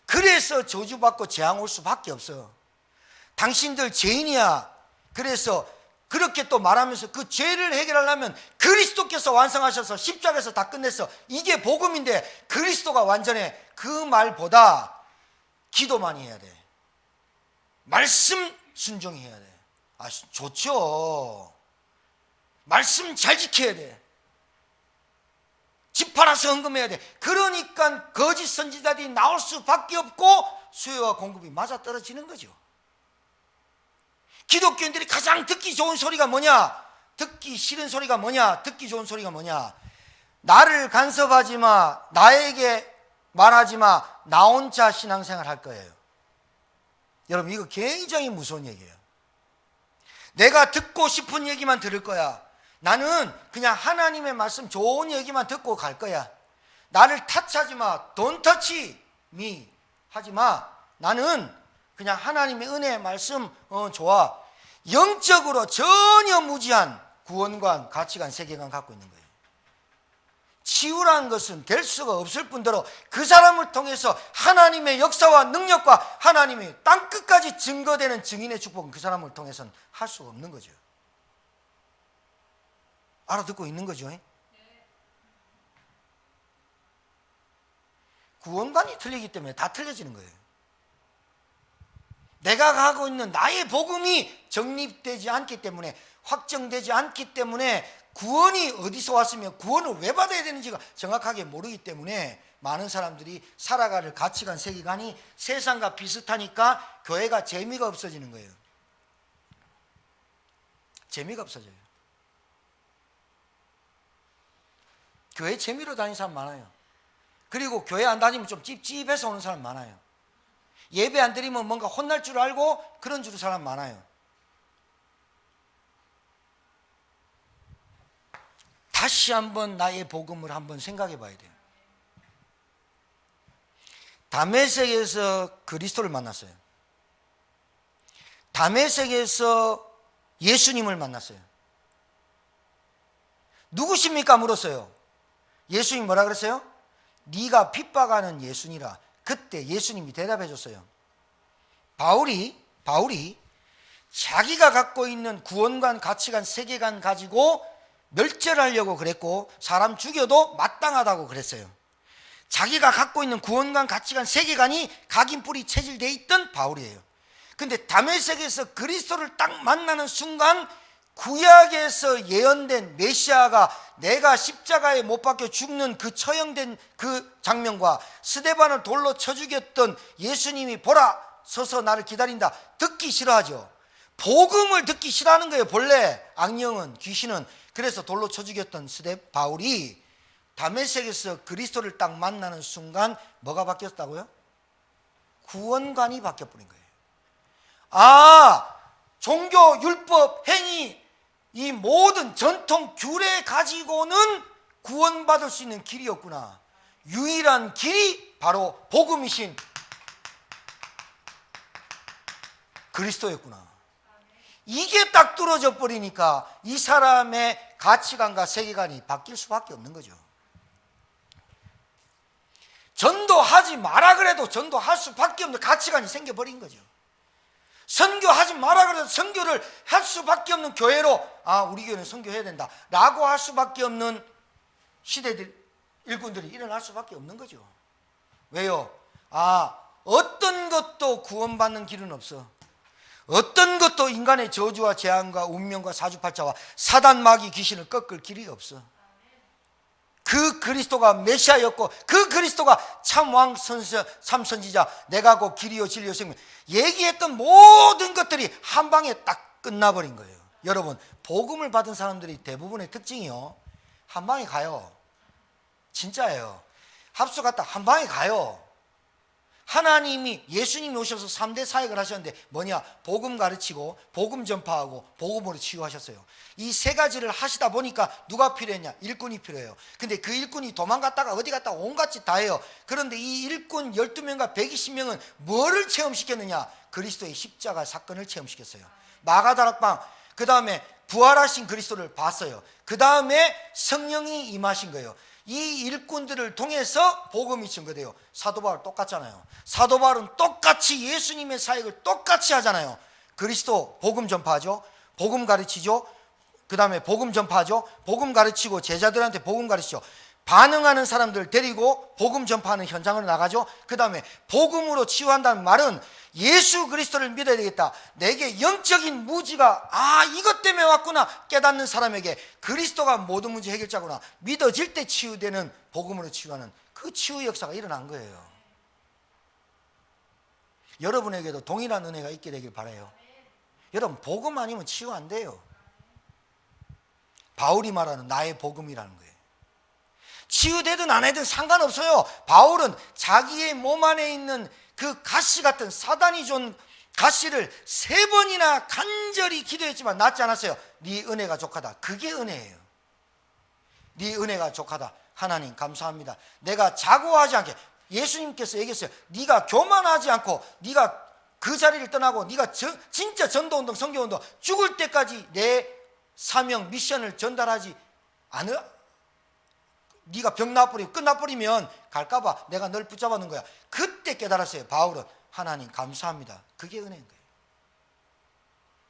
그래서 저주받고 재앙 올 수밖에 없어. 당신들 죄인이야. 그래서 그렇게 또 말하면서 그 죄를 해결하려면 그리스도께서 완성하셔서 십자가에서 다 끝냈어. 이게 복음인데 그리스도가 완전해. 그 말보다 기도 많이 해야 돼. 말씀 순종해야 돼. 아, 좋죠. 말씀 잘 지켜야 돼. 집 팔아서 헌금해야 돼. 그러니까 거짓 선지자들이 나올 수밖에 없고 수요와 공급이 맞아떨어지는 거죠. 기독교인들이 가장 듣기 좋은 소리가 뭐냐? 듣기 싫은 소리가 뭐냐? 듣기 좋은 소리가 뭐냐? 나를 간섭하지 마, 나에게 말하지 마, 나 혼자 신앙생활 할 거예요. 여러분, 이거 굉장히 무서운 얘기예요. 내가 듣고 싶은 얘기만 들을 거야. 나는 그냥 하나님의 말씀 좋은 얘기만 듣고 갈 거야. 나를 타치하지 마. Don't touch me 하지 마. 나는 그냥 하나님의 은혜의 말씀 좋아. 영적으로 전혀 무지한 구원관, 가치관, 세계관 갖고 있는 거예요. 치유라는 것은 될 수가 없을 뿐더러 그 사람을 통해서 하나님의 역사와 능력과 하나님의 땅끝까지 증거되는 증인의 축복은 그 사람을 통해서는 할 수가 없는 거죠. 알아듣고 있는 거죠. 구원관이 틀리기 때문에 다 틀려지는 거예요. 내가 가고 있는 나의 복음이 정립되지 않기 때문에, 확정되지 않기 때문에 구원이 어디서 왔으며 구원을 왜 받아야 되는지가 정확하게 모르기 때문에 많은 사람들이 살아가는 가치관, 세계관이 세상과 비슷하니까 교회가 재미가 없어지는 거예요. 재미가 없어져요. 교회 재미로 다니는 사람 많아요. 그리고 교회 안 다니면 좀 찝찝해서 오는 사람 많아요. 예배 안 드리면 뭔가 혼날 줄 알고 그런 줄 사람 많아요. 다시 한번 나의 복음을 한번 생각해 봐야 돼요. 다메섹에서 그리스도를 만났어요. 다메섹에서 예수님을 만났어요. 누구십니까? 물었어요. 예수님이 뭐라 그랬어요? 네가 핍박하는 예수니라. 그때 예수님이 대답해 줬어요. 바울이 자기가 갖고 있는 구원관, 가치관, 세계관 가지고 멸절하려고 그랬고 사람 죽여도 마땅하다고 그랬어요. 자기가 갖고 있는 구원관, 가치관, 세계관이 각인 뿌리 체질되어 있던 바울이에요. 근데 다메섹에서 그리스도를 딱 만나는 순간 구약에서 예언된 메시아가 내가 십자가에 못 박혀 죽는 그 처형된 그 장면과 스데반을 돌로 쳐 죽였던 예수님이 보라 서서 나를 기다린다 듣기 싫어하죠. 복음을 듣기 싫어하는 거예요. 본래 악령은, 귀신은. 그래서 돌로 쳐 죽였던 바울이 다메섹에서 그리스도를 딱 만나는 순간 뭐가 바뀌었다고요? 구원관이 바뀌어버린 거예요. 아, 종교, 율법, 행위, 이 모든 전통 규례 가지고는 구원받을 수 있는 길이었구나. 유일한 길이 바로 복음이신 그리스도였구나. 이게 딱 뚫어져 버리니까 이 사람의 가치관과 세계관이 바뀔 수밖에 없는 거죠. 전도하지 마라 그래도 전도할 수밖에 없는 가치관이 생겨버린 거죠. 선교하지 마라 그래도 선교를 할 수밖에 없는 교회로, 아, 우리 교회는 선교해야 된다 라고 할 수밖에 없는 시대들, 일꾼들이 일어날 수밖에 없는 거죠. 왜요? 아, 어떤 것도 구원받는 길은 없어. 어떤 것도 인간의 저주와 재앙과 운명과 사주팔자와 사단 마귀 귀신을 꺾을 길이 없어. 그 그리스도가 메시아였고 그 그리스도가 참왕 참선지자, 내가 곧 길이요 진리요 생명, 얘기했던 모든 것들이 한 방에 딱 끝나버린 거예요. 여러분, 복음을 받은 사람들이 대부분의 특징이요, 한 방에 가요. 진짜예요. 합수 갔다 한 방에 가요. 하나님이, 예수님이 오셔서 3대 사역을 하셨는데 뭐냐? 복음 가르치고 복음 전파하고 복음으로 치유하셨어요. 이 세 가지를 하시다 보니까 누가 필요했냐? 일꾼이 필요해요. 근데 그 일꾼이 도망갔다가 어디 갔다가 온갖 짓 다 해요. 그런데 이 일꾼 12명과 120명은 뭐를 체험시켰느냐? 그리스도의 십자가 사건을 체험시켰어요. 마가다락방, 그 다음에 부활하신 그리스도를 봤어요. 그 다음에 성령이 임하신 거예요. 이 일꾼들을 통해서 복음이 증거돼요. 사도 바울 똑같잖아요. 사도 바울은 똑같이 예수님의 사역을 똑같이 하잖아요. 그리스도 복음 전파하죠. 복음 가르치죠. 그 다음에 복음 전파하죠. 복음 가르치고 제자들한테 복음 가르치죠. 반응하는 사람들 데리고 복음 전파하는 현장으로 나가죠. 그 다음에 복음으로 치유한다는 말은 예수 그리스도를 믿어야 되겠다. 내게 영적인 무지가 이것 때문에 왔구나 깨닫는 사람에게 그리스도가 모든 문제 해결자구나 믿어질 때 치유되는, 복음으로 치유하는 그 치유 역사가 일어난 거예요. 여러분에게도 동일한 은혜가 있게 되길 바라요. 여러분, 복음 아니면 치유 안 돼요. 바울이 말하는 나의 복음이라는 거예요. 치유되든 안 되든 상관없어요. 바울은 자기의 몸 안에 있는 그 가시 같은 사단이 준 가시를 3번이나 간절히 기도했지만 낫지 않았어요. 네 은혜가 족하다. 그게 은혜예요. 네 은혜가 족하다. 하나님 감사합니다. 내가 자고하지 않게, 예수님께서 얘기했어요. 네가 교만하지 않고 네가 그 자리를 떠나고 네가 진짜 전도운동, 선교운동 죽을 때까지 내 사명, 미션을 전달하지 않아, 네가 병 나버리고 끝나버리면 갈까봐 내가 널 붙잡아 놓은 거야. 그때 깨달았어요. 바울은 하나님 감사합니다. 그게 은혜인 거예요.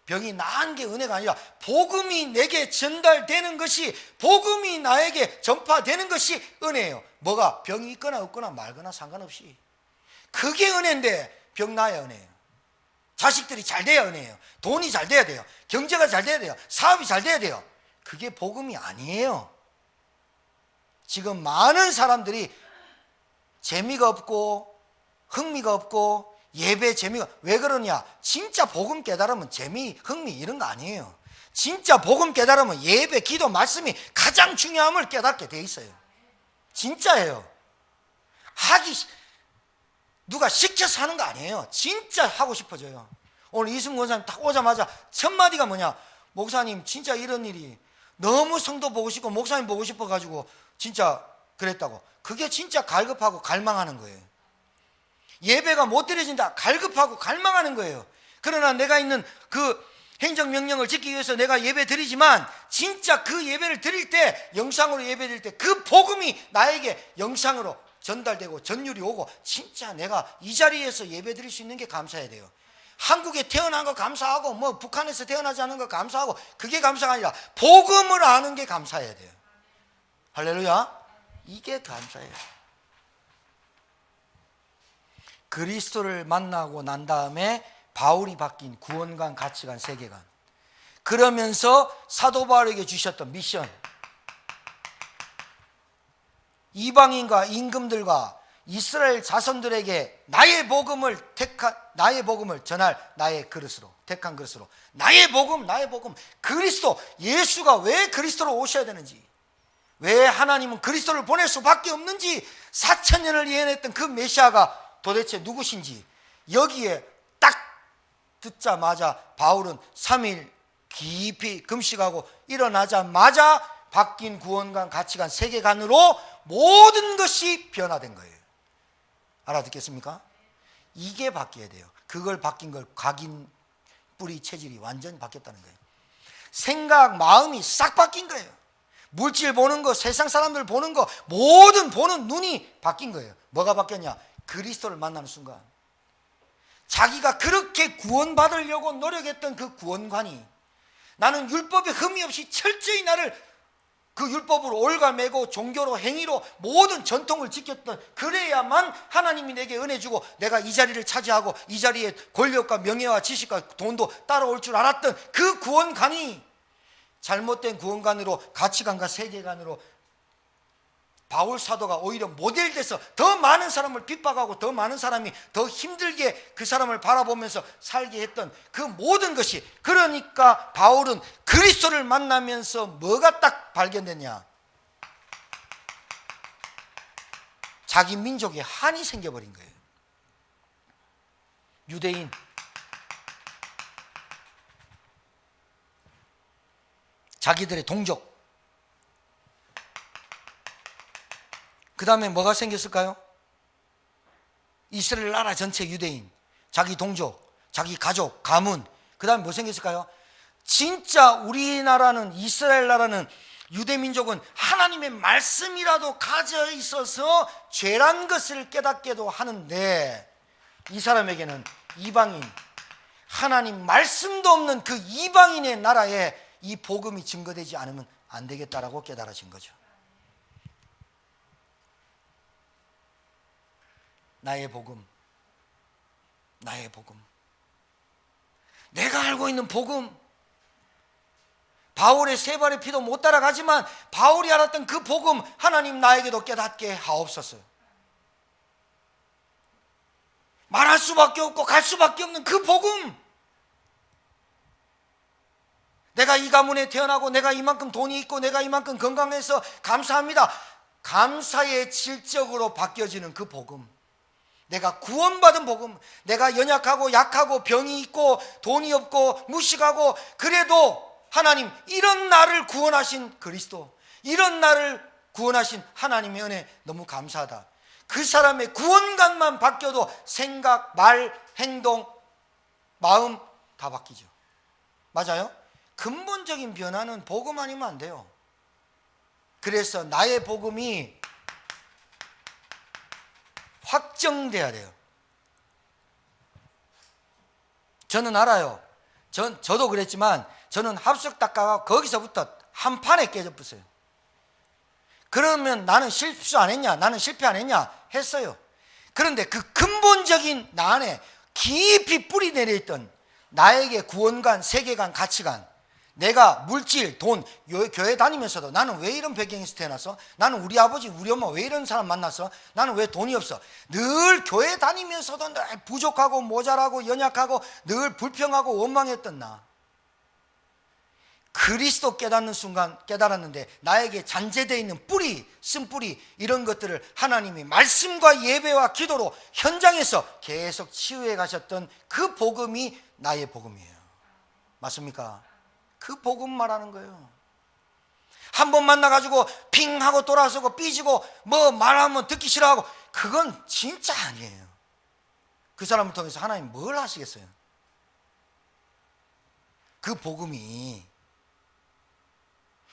병이 나은 게 은혜가 아니라 복음이 내게 전달되는 것이, 복음이 나에게 전파되는 것이 은혜예요. 뭐가? 병이 있거나 없거나 말거나 상관없이. 그게 은혜인데 병 나야 은혜예요. 자식들이 잘 돼야 은혜예요. 돈이 잘 돼야 돼요. 경제가 잘 돼야 돼요. 사업이 잘 돼야 돼요. 그게 복음이 아니에요. 지금 많은 사람들이 재미가 없고 흥미가 없고 예배 재미가, 왜 그러냐? 진짜 복음 깨달으면 재미, 흥미 이런 거 아니에요. 진짜 복음 깨달으면 예배, 기도, 말씀이 가장 중요함을 깨닫게 돼 있어요. 진짜예요. 누가 시켜서 하는 거 아니에요. 진짜 하고 싶어져요. 오늘 이승구 원사님 딱 오자마자 첫 마디가 뭐냐? 목사님 진짜 이런 일이 너무 성도 보고 싶고 목사님 보고 싶어가지고 진짜 그랬다고. 그게 진짜 갈급하고 갈망하는 거예요. 예배가 못 드려진다, 갈급하고 갈망하는 거예요. 그러나 내가 있는 그 행정명령을 지키기 위해서 내가 예배 드리지만 진짜 그 예배를 드릴 때, 영상으로 예배 드릴 때 그 복음이 나에게 영상으로 전달되고 전율이 오고 진짜 내가 이 자리에서 예배 드릴 수 있는 게 감사해야 돼요. 한국에 태어난 거 감사하고 뭐 북한에서 태어나지 않은 거 감사하고 그게 감사가 아니라 복음을 아는 게 감사해야 돼요. 할렐루야. 이게 감사해요. 그리스도를 만나고 난 다음에 바울이 바뀐 구원관, 가치관, 세계관, 그러면서 사도 바울에게 주셨던 미션, 이방인과 임금들과 이스라엘 자손들에게 나의 복음을 전할 나의 그릇으로, 택한 그릇으로, 나의 복음, 그리스도, 예수가 왜 그리스도로 오셔야 되는지, 왜 하나님은 그리스도를 보낼 수밖에 없는지, 4,000년을 예언했던 그 메시아가 도대체 누구신지, 여기에 딱 듣자마자 바울은 3일 깊이 금식하고 일어나자마자 바뀐 구원관, 가치관, 세계관으로 모든 것이 변화된 거예요. 알아듣겠습니까? 이게 바뀌어야 돼요. 그걸 바뀐 걸 각인, 뿌리, 체질이 완전히 바뀌었다는 거예요. 생각, 마음이 싹 바뀐 거예요. 물질 보는 거, 세상 사람들 보는 거, 모든 보는 눈이 바뀐 거예요. 뭐가 바뀌었냐? 그리스도를 만나는 순간 자기가 그렇게 구원받으려고 노력했던 그 구원관이, 나는 율법에 흠이 없이 철저히 나를 그 율법으로 올가매고 종교로, 행위로 모든 전통을 지켰던, 그래야만 하나님이 내게 은혜 주고 내가 이 자리를 차지하고 이 자리에 권력과 명예와 지식과 돈도 따라올 줄 알았던 그 구원관이 잘못된 구원관으로, 가치관과 세계관으로 바울 사도가 오히려 모델돼서 더 많은 사람을 핍박하고 더 많은 사람이 더 힘들게 그 사람을 바라보면서 살게 했던 그 모든 것이, 그러니까 바울은 그리스도를 만나면서 뭐가 딱 발견됐냐? 자기 민족에 한이 생겨버린 거예요. 유대인, 자기들의 동족, 그 다음에 뭐가 생겼을까요? 이스라엘 나라 전체 유대인, 자기 동족, 자기 가족, 가문. 그 다음에 뭐 생겼을까요? 진짜 우리나라는, 이스라엘 나라는, 유대민족은 하나님의 말씀이라도 가져 있어서 죄란 것을 깨닫게도 하는데, 이 사람에게는 이방인, 하나님 말씀도 없는 그 이방인의 나라에 이 복음이 증거되지 않으면 안 되겠다라고 깨달아진 거죠. 나의 복음, 나의 복음, 내가 알고 있는 복음, 바울의 세 발의 피도 못 따라가지만 바울이 알았던 그 복음, 하나님 나에게도 깨닫게 하옵소서. 말할 수밖에 없고 갈 수밖에 없는 그 복음, 내가 이 가문에 태어나고 내가 이만큼 돈이 있고 내가 이만큼 건강해서 감사합니다, 감사의 질적으로 바뀌어지는 그 복음, 내가 구원받은 복음, 내가 연약하고 약하고 병이 있고 돈이 없고 무식하고 그래도 하나님 이런 나를 구원하신 그리스도, 이런 나를 구원하신 하나님의 은혜 너무 감사하다. 그 사람의 구원관만 바뀌어도 생각, 말, 행동, 마음 다 바뀌죠. 맞아요? 근본적인 변화는 복음 아니면 안 돼요. 그래서 나의 복음이 확정돼야 돼요. 저는 알아요. 저도 그랬지만 저는 합숙 닦다가 거기서부터 한 판에 깨져버렸어요. 그러면 나는 실수 안 했냐? 나는 실패 안 했냐? 했어요. 그런데 그 근본적인 나 안에 깊이 뿌리 내려있던 나에게 구원관, 세계관, 가치관, 내가 물질, 돈, 교회 다니면서도 나는 왜 이런 배경에서 태어났어? 나는 우리 아버지, 우리 엄마 왜 이런 사람 만났어? 나는 왜 돈이 없어? 늘 교회 다니면서도 늘 부족하고 모자라고 연약하고 늘 불평하고 원망했던 나. 그리스도 깨닫는 순간 깨달았는데 나에게 잔재되어 있는 뿌리, 쓴뿌리 이런 것들을 하나님이 말씀과 예배와 기도로 현장에서 계속 치유해 가셨던 그 복음이 나의 복음이에요. 맞습니까? 그 복음 말하는 거예요. 한 번 만나가지고 핑 하고 돌아서고 삐지고 뭐 말하면 듣기 싫어하고 그건 진짜 아니에요. 그 사람을 통해서 하나님 뭘 하시겠어요? 그 복음이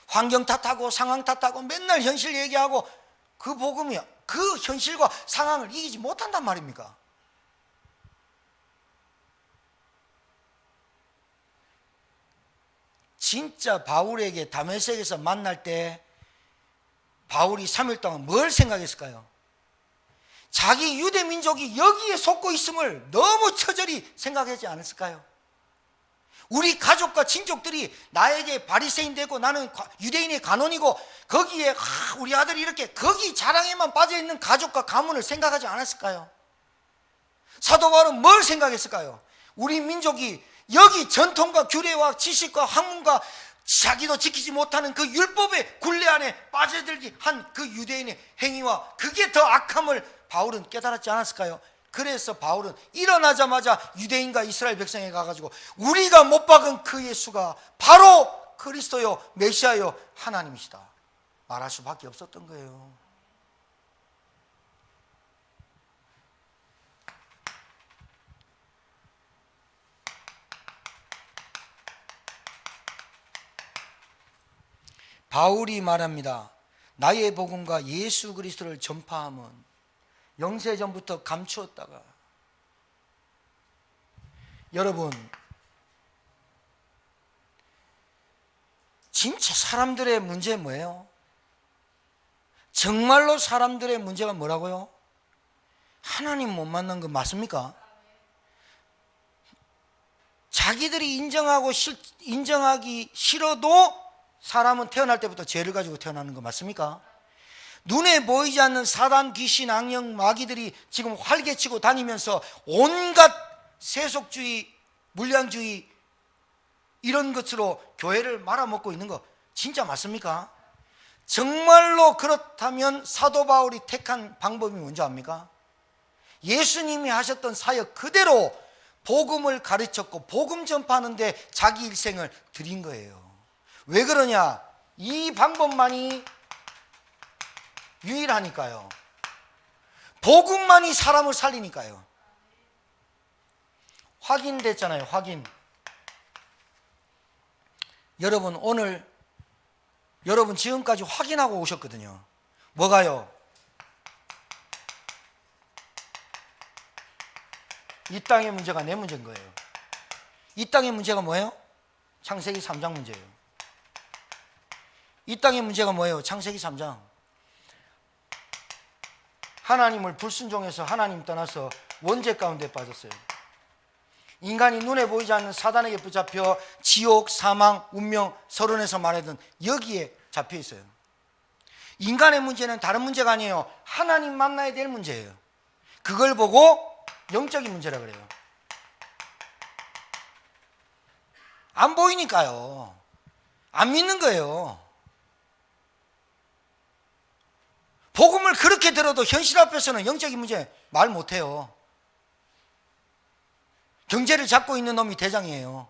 환경 탓하고 상황 탓하고 맨날 현실 얘기하고 그 복음이 그 현실과 상황을 이기지 못한단 말입니까? 진짜 바울에게 다메섹에서 만날 때 바울이 3일 동안 뭘 생각했을까요? 자기 유대 민족이 여기에 속고 있음을 너무 처절히 생각하지 않았을까요? 우리 가족과 친족들이 나에게 바리새인 되고 나는 유대인의 간원이고 거기에 우리 아들이 이렇게 거기 자랑에만 빠져있는 가족과 가문을 생각하지 않았을까요? 사도 바울은 뭘 생각했을까요? 우리 민족이 여기 전통과 규례와 지식과 학문과 자기도 지키지 못하는 그 율법의 굴레 안에 빠져들기 한 그 유대인의 행위와 그게 더 악함을 바울은 깨달았지 않았을까요? 그래서 바울은 일어나자마자 유대인과 이스라엘 백성에 가가지고 우리가 못 박은 그 예수가 바로 그리스도요 메시아요 하나님이시다 말할 수밖에 없었던 거예요. 바울이 말합니다. 나의 복음과 예수 그리스도를 전파함은 영세전부터 감추었다가 여러분 진짜 사람들의 문제 뭐예요? 정말로 사람들의 문제가 뭐라고요? 하나님 못 만난 거 맞습니까? 자기들이 인정하기 싫어도 사람은 태어날 때부터 죄를 가지고 태어나는 거 맞습니까? 눈에 보이지 않는 사단, 귀신, 악령, 마귀들이 지금 활개치고 다니면서 온갖 세속주의, 물량주의 이런 것으로 교회를 말아먹고 있는 거 진짜 맞습니까? 정말로 그렇다면 사도 바울이 택한 방법이 뭔지 압니까? 예수님이 하셨던 사역 그대로 복음을 가르쳤고 복음 전파하는데 자기 일생을 드린 거예요. 왜 그러냐? 이 방법만이 유일하니까요. 복음만이 사람을 살리니까요. 확인됐잖아요. 확인. 여러분 오늘 여러분 지금까지 확인하고 오셨거든요. 뭐가요? 이 땅의 문제가 내 문제인 거예요. 이 땅의 문제가 뭐예요? 창세기 3장 문제예요. 이 땅의 문제가 뭐예요? 창세기 3장. 하나님을 불순종해서 하나님 떠나서 원죄 가운데 빠졌어요. 인간이 눈에 보이지 않는 사단에게 붙잡혀 지옥, 사망, 운명, 서론에서 말하던 여기에 잡혀 있어요. 인간의 문제는 다른 문제가 아니에요. 하나님 만나야 될 문제예요. 그걸 보고 영적인 문제라 그래요. 안 보이니까요. 안 믿는 거예요. 복음을 그렇게 들어도 현실 앞에서는 영적인 문제 말 못해요. 경제를 잡고 있는 놈이 대장이에요.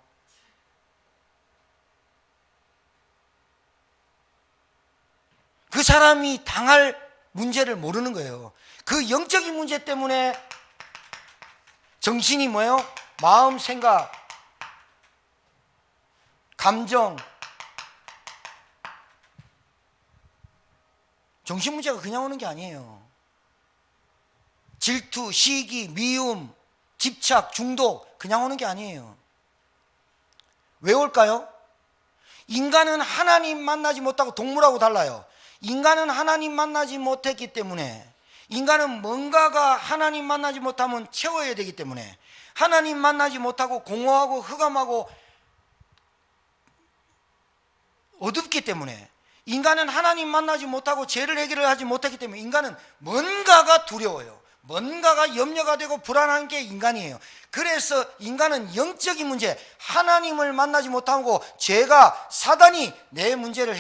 그 사람이 당할 문제를 모르는 거예요. 그 영적인 문제 때문에 정신이 뭐예요? 마음, 생각, 감정, 정신 문제가 그냥 오는 게 아니에요. 질투, 시기, 미움, 집착, 중독 그냥 오는 게 아니에요. 왜 올까요? 인간은 하나님 만나지 못하고 동물하고 달라요. 인간은 하나님 만나지 못했기 때문에, 인간은 뭔가가 하나님 만나지 못하면 채워야 되기 때문에, 하나님 만나지 못하고 공허하고 흑암하고 어둡기 때문에, 인간은 하나님 만나지 못하고 죄를 해결을 하지 못했기 때문에 인간은 뭔가가 두려워요. 뭔가가 염려가 되고 불안한 게 인간이에요. 그래서 인간은 영적인 문제, 하나님을 만나지 못하고 죄가, 사단이 내 문제를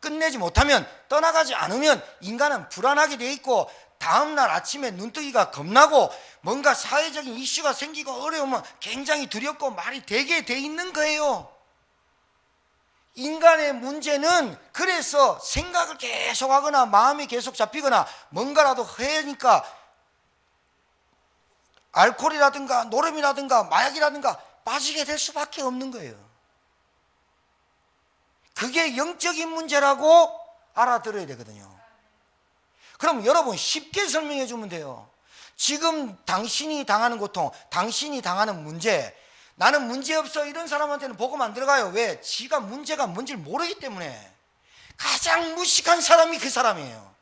끝내지 못하면, 떠나가지 않으면 인간은 불안하게 돼 있고, 다음날 아침에 눈뜨기가 겁나고, 뭔가 사회적인 이슈가 생기고 어려우면 굉장히 두렵고 말이 되게 돼 있는 거예요. 인간의 문제는 그래서 생각을 계속하거나 마음이 계속 잡히거나 뭔가라도 하니까 알코올이라든가 노름이라든가 마약이라든가 빠지게 될 수밖에 없는 거예요. 그게 영적인 문제라고 알아들어야 되거든요. 그럼 여러분 쉽게 설명해 주면 돼요. 지금 당신이 당하는 고통, 당신이 당하는 문제, 나는 문제없어 이런 사람한테는 복음 안 들어가요. 왜? 지가 문제가 뭔지를 모르기 때문에. 가장 무식한 사람이 그 사람이에요.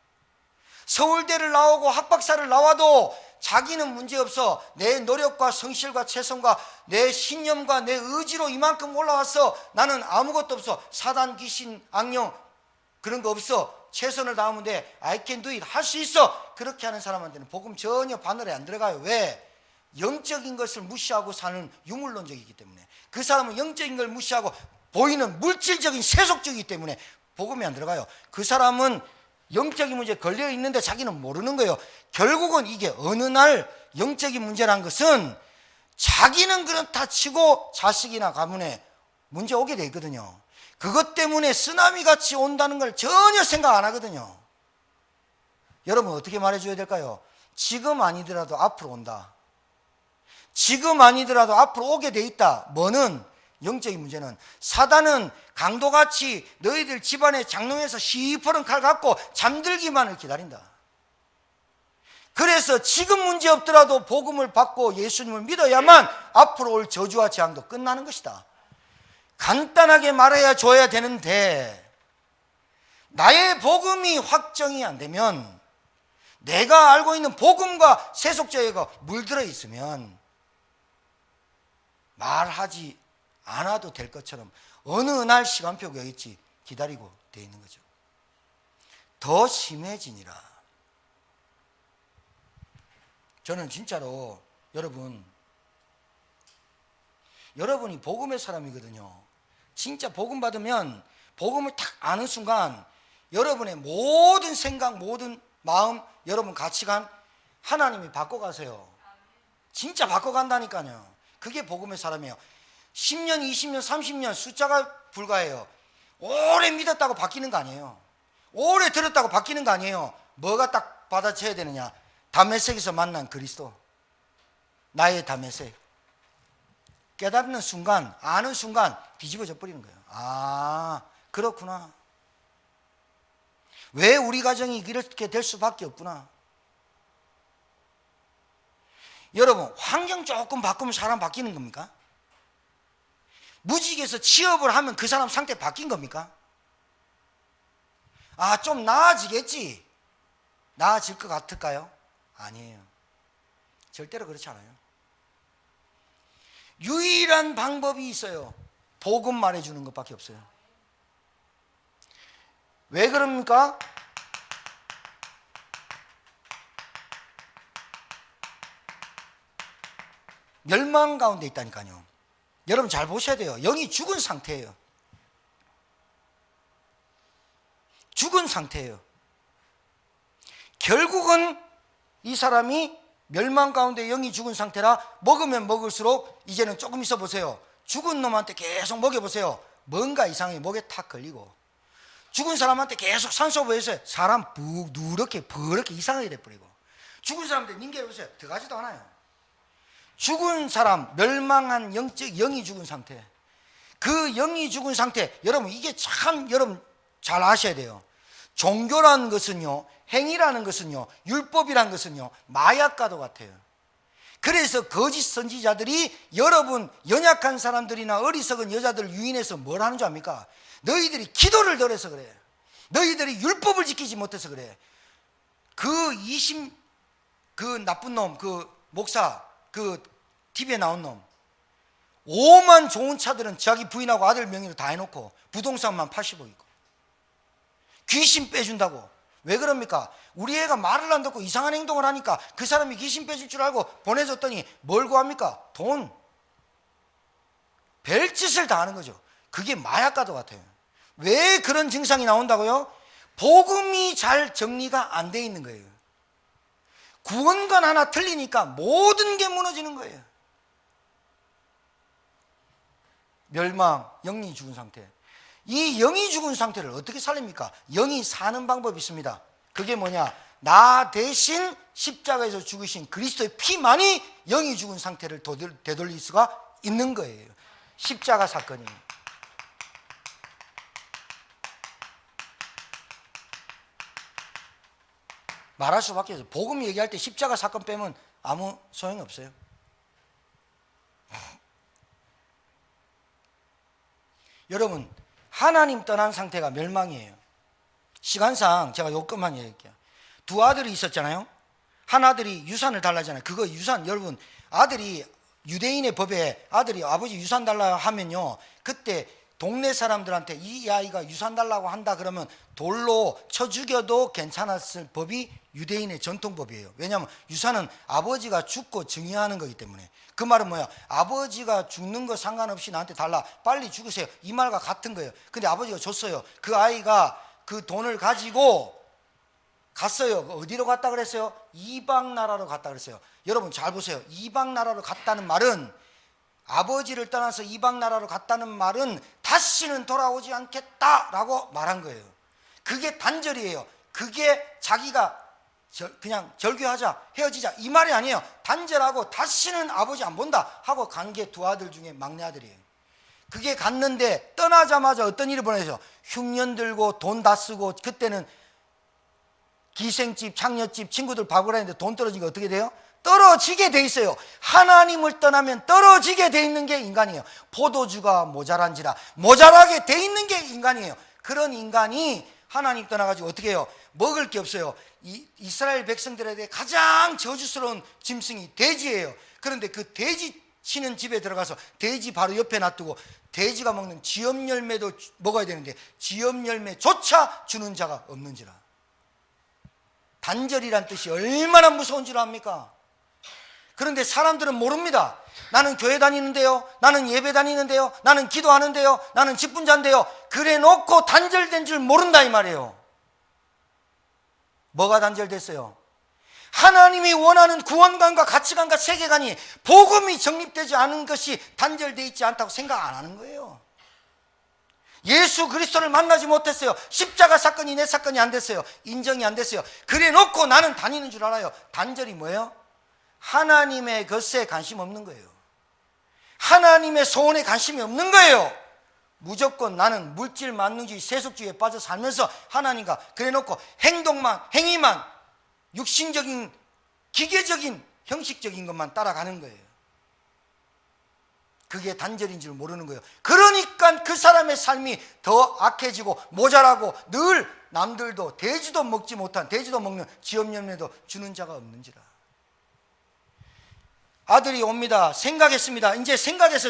서울대를 나오고 학박사를 나와도 자기는 문제없어, 내 노력과 성실과 최선과 내 신념과 내 의지로 이만큼 올라왔어, 나는 아무것도 없어, 사단, 귀신, 악령 그런 거 없어, 최선을 다하면 돼, I can do it, 할 수 있어, 그렇게 하는 사람한테는 복음 전혀 바늘에 안 들어가요. 왜? 영적인 것을 무시하고 사는 유물론적이기 때문에. 그 사람은 영적인 걸 무시하고 보이는 물질적인 세속적이기 때문에 복음이 안 들어가요. 그 사람은 영적인 문제에 걸려 있는데 자기는 모르는 거예요. 결국은 이게 어느 날 영적인 문제란 것은 자기는 그렇다 치고 자식이나 가문에 문제 오게 돼 있거든요. 그것 때문에 쓰나미 같이 온다는 걸 전혀 생각 안 하거든요. 여러분 어떻게 말해줘야 될까요? 지금 아니더라도 앞으로 온다. 지금 아니더라도 앞으로 오게 돼 있다. 뭐는? 영적인 문제는. 사단은 강도같이 너희들 집안의 장롱에서 시퍼런 칼 갖고 잠들기만을 기다린다. 그래서 지금 문제 없더라도 복음을 받고 예수님을 믿어야만 앞으로 올 저주와 재앙도 끝나는 것이다. 간단하게 말해야 줘야 되는데, 나의 복음이 확정이 안 되면, 내가 알고 있는 복음과 세속죄가 물들어 있으면 말하지 않아도 될 것처럼 어느 날 시간표가 있지 기다리고 돼 있는 거죠. 더 심해지니라. 저는 진짜로 여러분이 복음의 사람이거든요. 진짜 복음 받으면, 복음을 딱 아는 순간 여러분의 모든 생각, 모든 마음, 여러분 가치관 하나님이 바꿔가세요. 진짜 바꿔간다니까요. 그게 복음의 사람이에요. 10년, 20년, 30년 숫자가 불과해요. 오래 믿었다고 바뀌는 거 아니에요. 오래 들었다고 바뀌는 거 아니에요. 뭐가 딱 받아쳐야 되느냐? 다메섹에서 만난 그리스도, 나의 다메섹. 깨닫는 순간, 아는 순간 뒤집어져 버리는 거예요. 아, 그렇구나. 왜 우리 가정이 이렇게 될 수밖에 없구나. 여러분, 환경 조금 바꾸면 사람 바뀌는 겁니까? 무직에서 취업을 하면 그 사람 상태 바뀐 겁니까? 아, 좀 나아지겠지. 나아질 것 같을까요? 아니에요. 절대로 그렇지 않아요. 유일한 방법이 있어요. 복음 말해주는 것밖에 없어요. 왜 그럽니까? 멸망 가운데 있다니까요. 여러분 잘 보셔야 돼요. 영이 죽은 상태예요. 죽은 상태예요. 결국은 이 사람이 멸망 가운데 영이 죽은 상태라 먹으면 먹을수록 이제는 조금 있어 보세요. 죽은 놈한테 계속 먹여보세요. 뭔가 이상하게 목에 탁 걸리고, 죽은 사람한테 계속 산소 보여서요. 사람 누렇게 버렇게 이상하게 돼버리고, 죽은 사람한테 닌게 보세요. 들어가지도 않아요. 죽은 사람, 멸망한 영적 영이 죽은 상태. 그 영이 죽은 상태, 여러분 이게 참 여러분 잘 아셔야 돼요. 종교라는 것은요, 행위라는 것은요, 율법이라는 것은요, 마약과도 같아요. 그래서 거짓 선지자들이 여러분 연약한 사람들이나 어리석은 여자들을 유인해서 뭘 하는 줄 압니까? 너희들이 기도를 덜 해서 그래. 너희들이 율법을 지키지 못해서 그래. 그 나쁜 놈, 그 목사, 그 TV에 나온 놈, 오만 좋은 차들은 자기 부인하고 아들 명의로 다 해놓고 부동산만 80억 있고 귀신 빼준다고. 왜 그럽니까? 우리 애가 말을 안 듣고 이상한 행동을 하니까 그 사람이 귀신 빼줄 줄 알고 보내줬더니 뭘 구합니까? 돈. 별짓을 다 하는 거죠. 그게 마약과도 같아요. 왜 그런 증상이 나온다고요? 복음이 잘 정리가 안 돼 있는 거예요. 구원관 하나 틀리니까 모든 게 무너지는 거예요. 멸망, 영이 죽은 상태. 이 영이 죽은 상태를 어떻게 살립니까? 영이 사는 방법이 있습니다. 그게 뭐냐? 나 대신 십자가에서 죽으신 그리스도의 피만이 영이 죽은 상태를 되돌릴 수가 있는 거예요. 십자가 사건이. 말할 수밖에 없어요. 복음 얘기할 때 십자가 사건 빼면 아무 소용이 없어요. 여러분, 하나님 떠난 상태가 멸망이에요. 시간상 제가 요것만 얘기할게요. 두 아들이 있었잖아요. 한 아들이 유산을 달라잖아요. 그거 유산, 여러분, 아들이 유대인의 법에 아들이 아버지 유산 달라 하면요, 그때 동네 사람들한테 이 아이가 유산 달라고 한다 그러면 돌로 쳐 죽여도 괜찮았을 법이 유대인의 전통법이에요. 왜냐하면 유산은 아버지가 죽고 증여하는 거기 때문에. 그 말은 뭐야? 아버지가 죽는 거 상관없이 나한테 달라, 빨리 죽으세요, 이 말과 같은 거예요. 근데 아버지가 줬어요. 그 아이가 그 돈을 가지고 갔어요. 어디로 갔다 그랬어요? 이방 나라로 갔다 그랬어요. 여러분 잘 보세요. 이방 나라로 갔다는 말은, 아버지를 떠나서 이방 나라로 갔다는 말은 다시는 돌아오지 않겠다라고 말한 거예요. 그게 단절이에요. 그게 자기가 그냥 절교하자, 헤어지자 이 말이 아니에요. 단절하고 다시는 아버지 안 본다 하고 간 게 두 아들 중에 막내 아들이에요. 그게 갔는데 떠나자마자 어떤 일이 벌어져요? 흉년 들고 돈 다 쓰고, 그때는 기생집, 창녀집, 친구들 밥을 하는데 돈 떨어지니까 어떻게 돼요? 떨어지게 돼 있어요. 하나님을 떠나면 떨어지게 돼 있는 게 인간이에요. 포도주가 모자란지라 모자라게 돼 있는 게 인간이에요. 그런 인간이 하나님 떠나가지고 어떻게 해요? 먹을 게 없어요. 이스라엘 백성들에게 가장 저주스러운 짐승이 돼지예요. 그런데 그 돼지 치는 집에 들어가서 돼지 바로 옆에 놔두고 돼지가 먹는 지엽 열매도 먹어야 되는데 지엽 열매조차 주는 자가 없는지라. 단절이란 뜻이 얼마나 무서운 줄 압니까? 그런데 사람들은 모릅니다. 나는 교회 다니는데요, 나는 예배 다니는데요, 나는 기도하는데요, 나는 직분자인데요, 그래 놓고 단절된 줄 모른다 이 말이에요. 뭐가 단절됐어요? 하나님이 원하는 구원관과 가치관과 세계관이, 복음이 정립되지 않은 것이 단절되어 있지 않다고 생각 안 하는 거예요. 예수 그리스도를 만나지 못했어요. 십자가 사건이 내 사건이 안 됐어요. 인정이 안 됐어요. 그래 놓고 나는 다니는 줄 알아요. 단절이 뭐예요? 하나님의 것에 관심 없는 거예요. 하나님의 소원에 관심이 없는 거예요. 무조건 나는 물질 만능주의, 세속주의에 빠져 살면서 하나님과 그래 놓고 행위만 육신적인, 기계적인, 형식적인 것만 따라가는 거예요. 그게 단절인 줄 모르는 거예요. 그러니까 그 사람의 삶이 더 악해지고 모자라고, 늘 남들도 돼지도 먹지 못한, 돼지도 먹는 지엽 열매도 주는 자가 없는지라. 아들이 옵니다. 생각했습니다. 이제 생각해서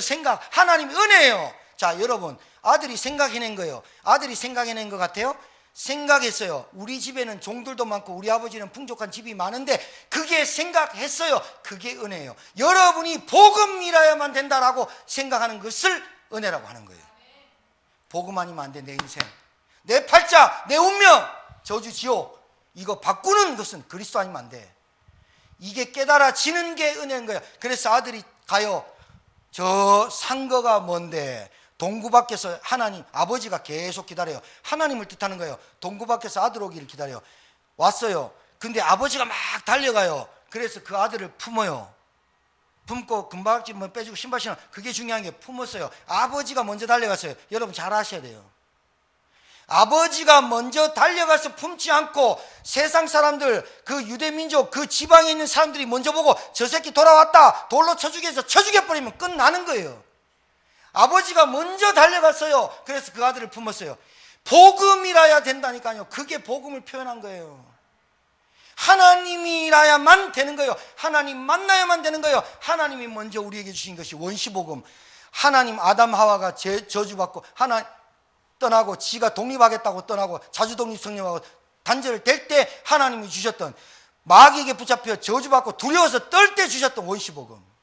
하나님의 은혜예요. 자, 여러분, 아들이 생각해낸 거예요. 아들이 생각해낸 것 같아요? 생각했어요. 우리 집에는 종들도 많고 우리 아버지는 풍족한 집이 많은데, 그게 생각했어요. 그게 은혜예요. 여러분이 복음이라야만 된다라고 생각하는 것을 은혜라고 하는 거예요. 복음 아니면 안 돼. 내 인생, 내 팔자, 내 운명, 저주 지옥, 이거 바꾸는 것은 그리스도 아니면 안 돼. 이게 깨달아지는 게 은혜인 거예요. 그래서 아들이 가요. 저 상거가 뭔데? 동구 밖에서 하나님, 아버지가 계속 기다려요. 하나님을 뜻하는 거예요. 동구 밖에서 아들 오기를 기다려요. 왔어요. 근데 아버지가 막 달려가요. 그래서 그 아들을 품어요. 품고 금박지 뭐 빼주고 신발 신어, 그게 중요한 게 품었어요. 아버지가 먼저 달려갔어요. 여러분 잘 아셔야 돼요. 아버지가 먼저 달려가서 품지 않고 세상 사람들, 그 유대민족, 그 지방에 있는 사람들이 먼저 보고 저 새끼 돌아왔다, 돌로 쳐주게 해서 쳐죽여버리면 끝나는 거예요. 아버지가 먼저 달려갔어요. 그래서 그 아들을 품었어요. 복음이라야 된다니까요. 그게 복음을 표현한 거예요. 하나님이라야만 되는 거예요. 하나님 만나야만 되는 거예요. 하나님이 먼저 우리에게 주신 것이 원시복음. 하나님 아담 하와가 저주받고 하나 떠나고 지가 독립하겠다고 떠나고 자주독립 성령하고 단절을 될 때 하나님이 주셨던, 마귀에게 붙잡혀 저주받고 두려워서 떨 때 주셨던 원시복음.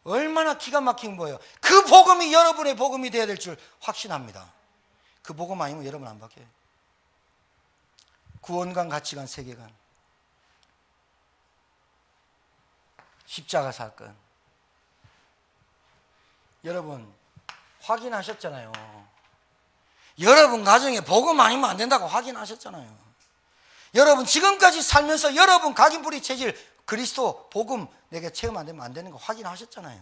얼마나 기가 막힌 거예요. 그 복음이 여러분의 복음이 되어야 될 줄 확신합니다. 그 복음 아니면 여러분 안 바뀌어요. 구원관, 가치관, 세계관, 십자가 사건. 여러분 확인하셨잖아요. 여러분 가정에 복음 아니면 안 된다고 확인하셨잖아요. 여러분 지금까지 살면서 여러분 각인뿌리 체질 그리스도 복음 내게 체험 안 되면 안 되는 거 확인하셨잖아요.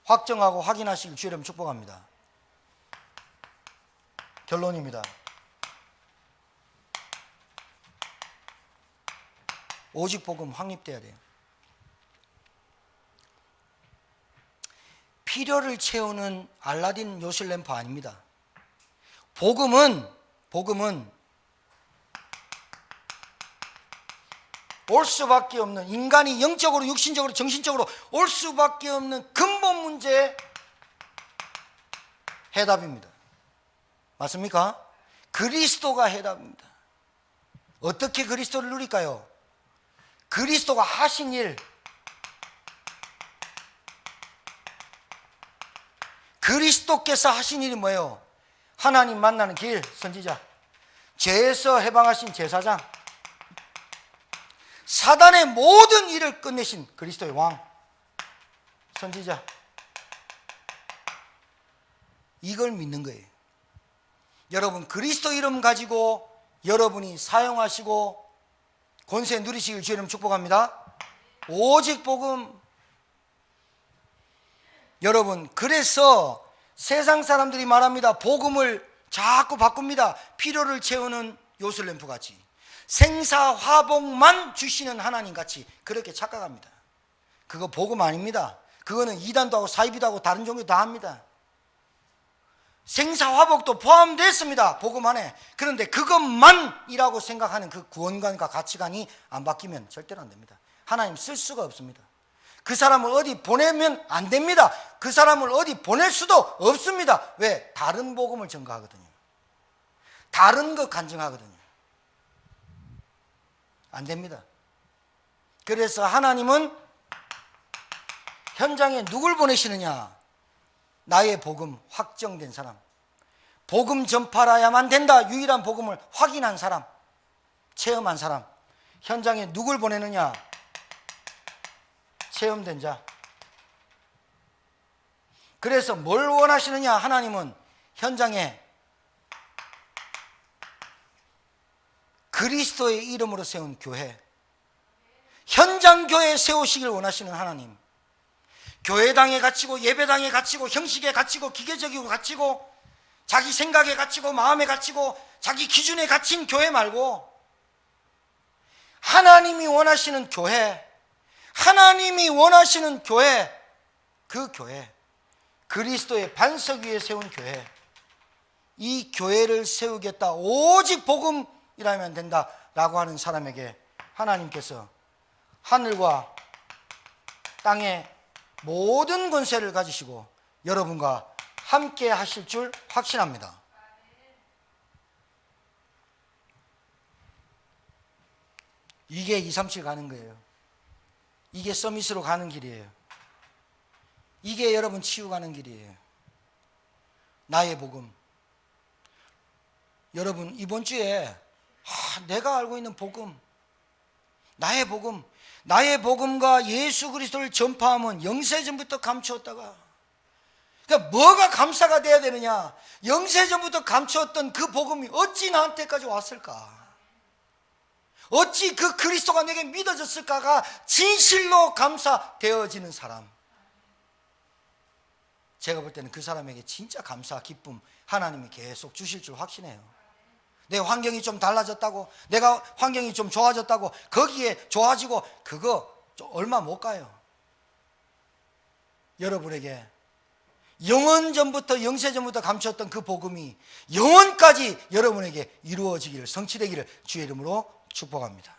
확정하고 확인하시길 주의 이름 축복합니다. 결론입니다. 오직 복음 확립돼야 돼요. 필요를 채우는 알라딘 요술 램프 아닙니다. 복음은 올 수밖에 없는, 인간이 영적으로 육신적으로 정신적으로 올 수밖에 없는 근본 문제의 해답입니다. 맞습니까? 그리스도가 해답입니다. 어떻게 그리스도를 누릴까요? 그리스도가 하신 일, 그리스도께서 하신 일이 뭐예요? 하나님 만나는 길, 선지자, 죄에서 해방하신 제사장, 사단의 모든 일을 끝내신 그리스도의 왕, 선지자. 이걸 믿는 거예요. 여러분 그리스도 이름 가지고 여러분이 사용하시고 권세 누리시길 주의 이름 축복합니다. 오직 복음. 여러분 그래서 세상 사람들이 말합니다. 복음을 자꾸 바꿉니다. 필요를 채우는 요술램프 같이, 생사화복만 주시는 하나님 같이 그렇게 착각합니다. 그거 복음 아닙니다. 그거는 이단도 하고 사이비도 하고 다른 종교 다 합니다. 생사화복도 포함됐습니다, 복음 안에. 그런데 그것만이라고 생각하는 그 구원관과 가치관이 안 바뀌면 절대로 안 됩니다. 하나님 쓸 수가 없습니다. 그 사람을 어디 보내면 안 됩니다. 그 사람을 어디 보낼 수도 없습니다. 왜? 다른 복음을 전가하거든요. 다른 것 간증하거든요. 안 됩니다. 그래서 하나님은 현장에 누굴 보내시느냐? 나의 복음 확정된 사람, 복음 전파라야만 된다, 유일한 복음을 확인한 사람, 체험한 사람. 현장에 누굴 보내느냐? 체험된 자. 그래서 뭘 원하시느냐? 하나님은 현장에 그리스도의 이름으로 세운 교회, 현장 교회 세우시길 원하시는 하나님. 교회당에 갇히고 예배당에 갇히고 형식에 갇히고 기계적이고 갇히고 자기 생각에 갇히고 마음에 갇히고 자기 기준에 갇힌 교회 말고 하나님이 원하시는 교회, 하나님이 원하시는 교회, 그 교회, 그리스도의 반석 위에 세운 교회, 이 교회를 세우겠다, 오직 복음이라면 된다라고 하는 사람에게 하나님께서 하늘과 땅의 모든 권세를 가지시고 여러분과 함께 하실 줄 확신합니다. 이게 237 가는 거예요. 이게 서밋으로 가는 길이에요. 이게 여러분 치유 가는 길이에요. 나의 복음. 여러분 이번 주에 내가 알고 있는 복음, 나의 복음, 나의 복음과 예수 그리스도를 전파하면 영세전부터 감추었다가, 그러니까 뭐가 감사가 돼야 되느냐? 영세전부터 감추었던 그 복음이 어찌 나한테까지 왔을까? 어찌 그 그리스도가 내게 믿어졌을까가 진실로 감사되어지는 사람. 제가 볼 때는 그 사람에게 진짜 감사, 기쁨 하나님이 계속 주실 줄 확신해요. 내 환경이 좀 달라졌다고, 내가 환경이 좀 좋아졌다고 거기에 좋아지고 그거 좀 얼마 못 가요. 여러분에게 영원전부터 영세전부터 감추었던 그 복음이 영원까지 여러분에게 이루어지기를, 성취되기를 주의 이름으로 축복합니다.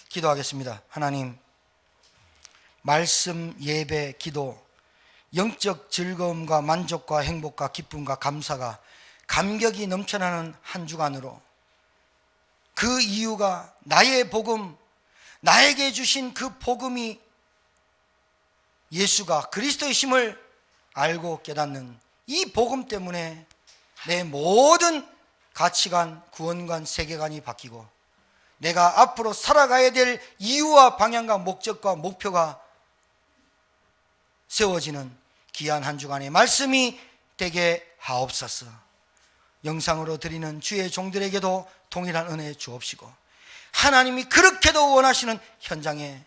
기도하겠습니다. 하나님, 말씀, 예배, 기도, 영적 즐거움과 만족과 행복과 기쁨과 감사가 감격이 넘쳐나는 한 주간으로, 그 이유가 나의 복음, 나에게 주신 그 복음이 예수가 그리스도이심을 알고 깨닫는 이 복음 때문에 내 모든 가치관, 구원관, 세계관이 바뀌고 내가 앞으로 살아가야 될 이유와 방향과 목적과 목표가 세워지는 귀한 한 주간의 말씀이 되게 하옵소서. 영상으로 드리는 주의 종들에게도 동일한 은혜 주옵시고, 하나님이 그렇게도 원하시는 현장에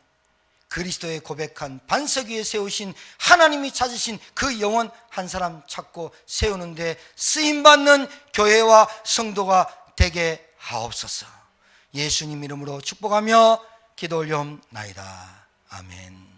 그리스도의 고백한 반석 위에 세우신 하나님이 찾으신 그 영혼 한 사람 찾고 세우는데 쓰임받는 교회와 성도가 되게 하옵소서. 예수님 이름으로 축복하며 기도 올려옵나이다. 아멘.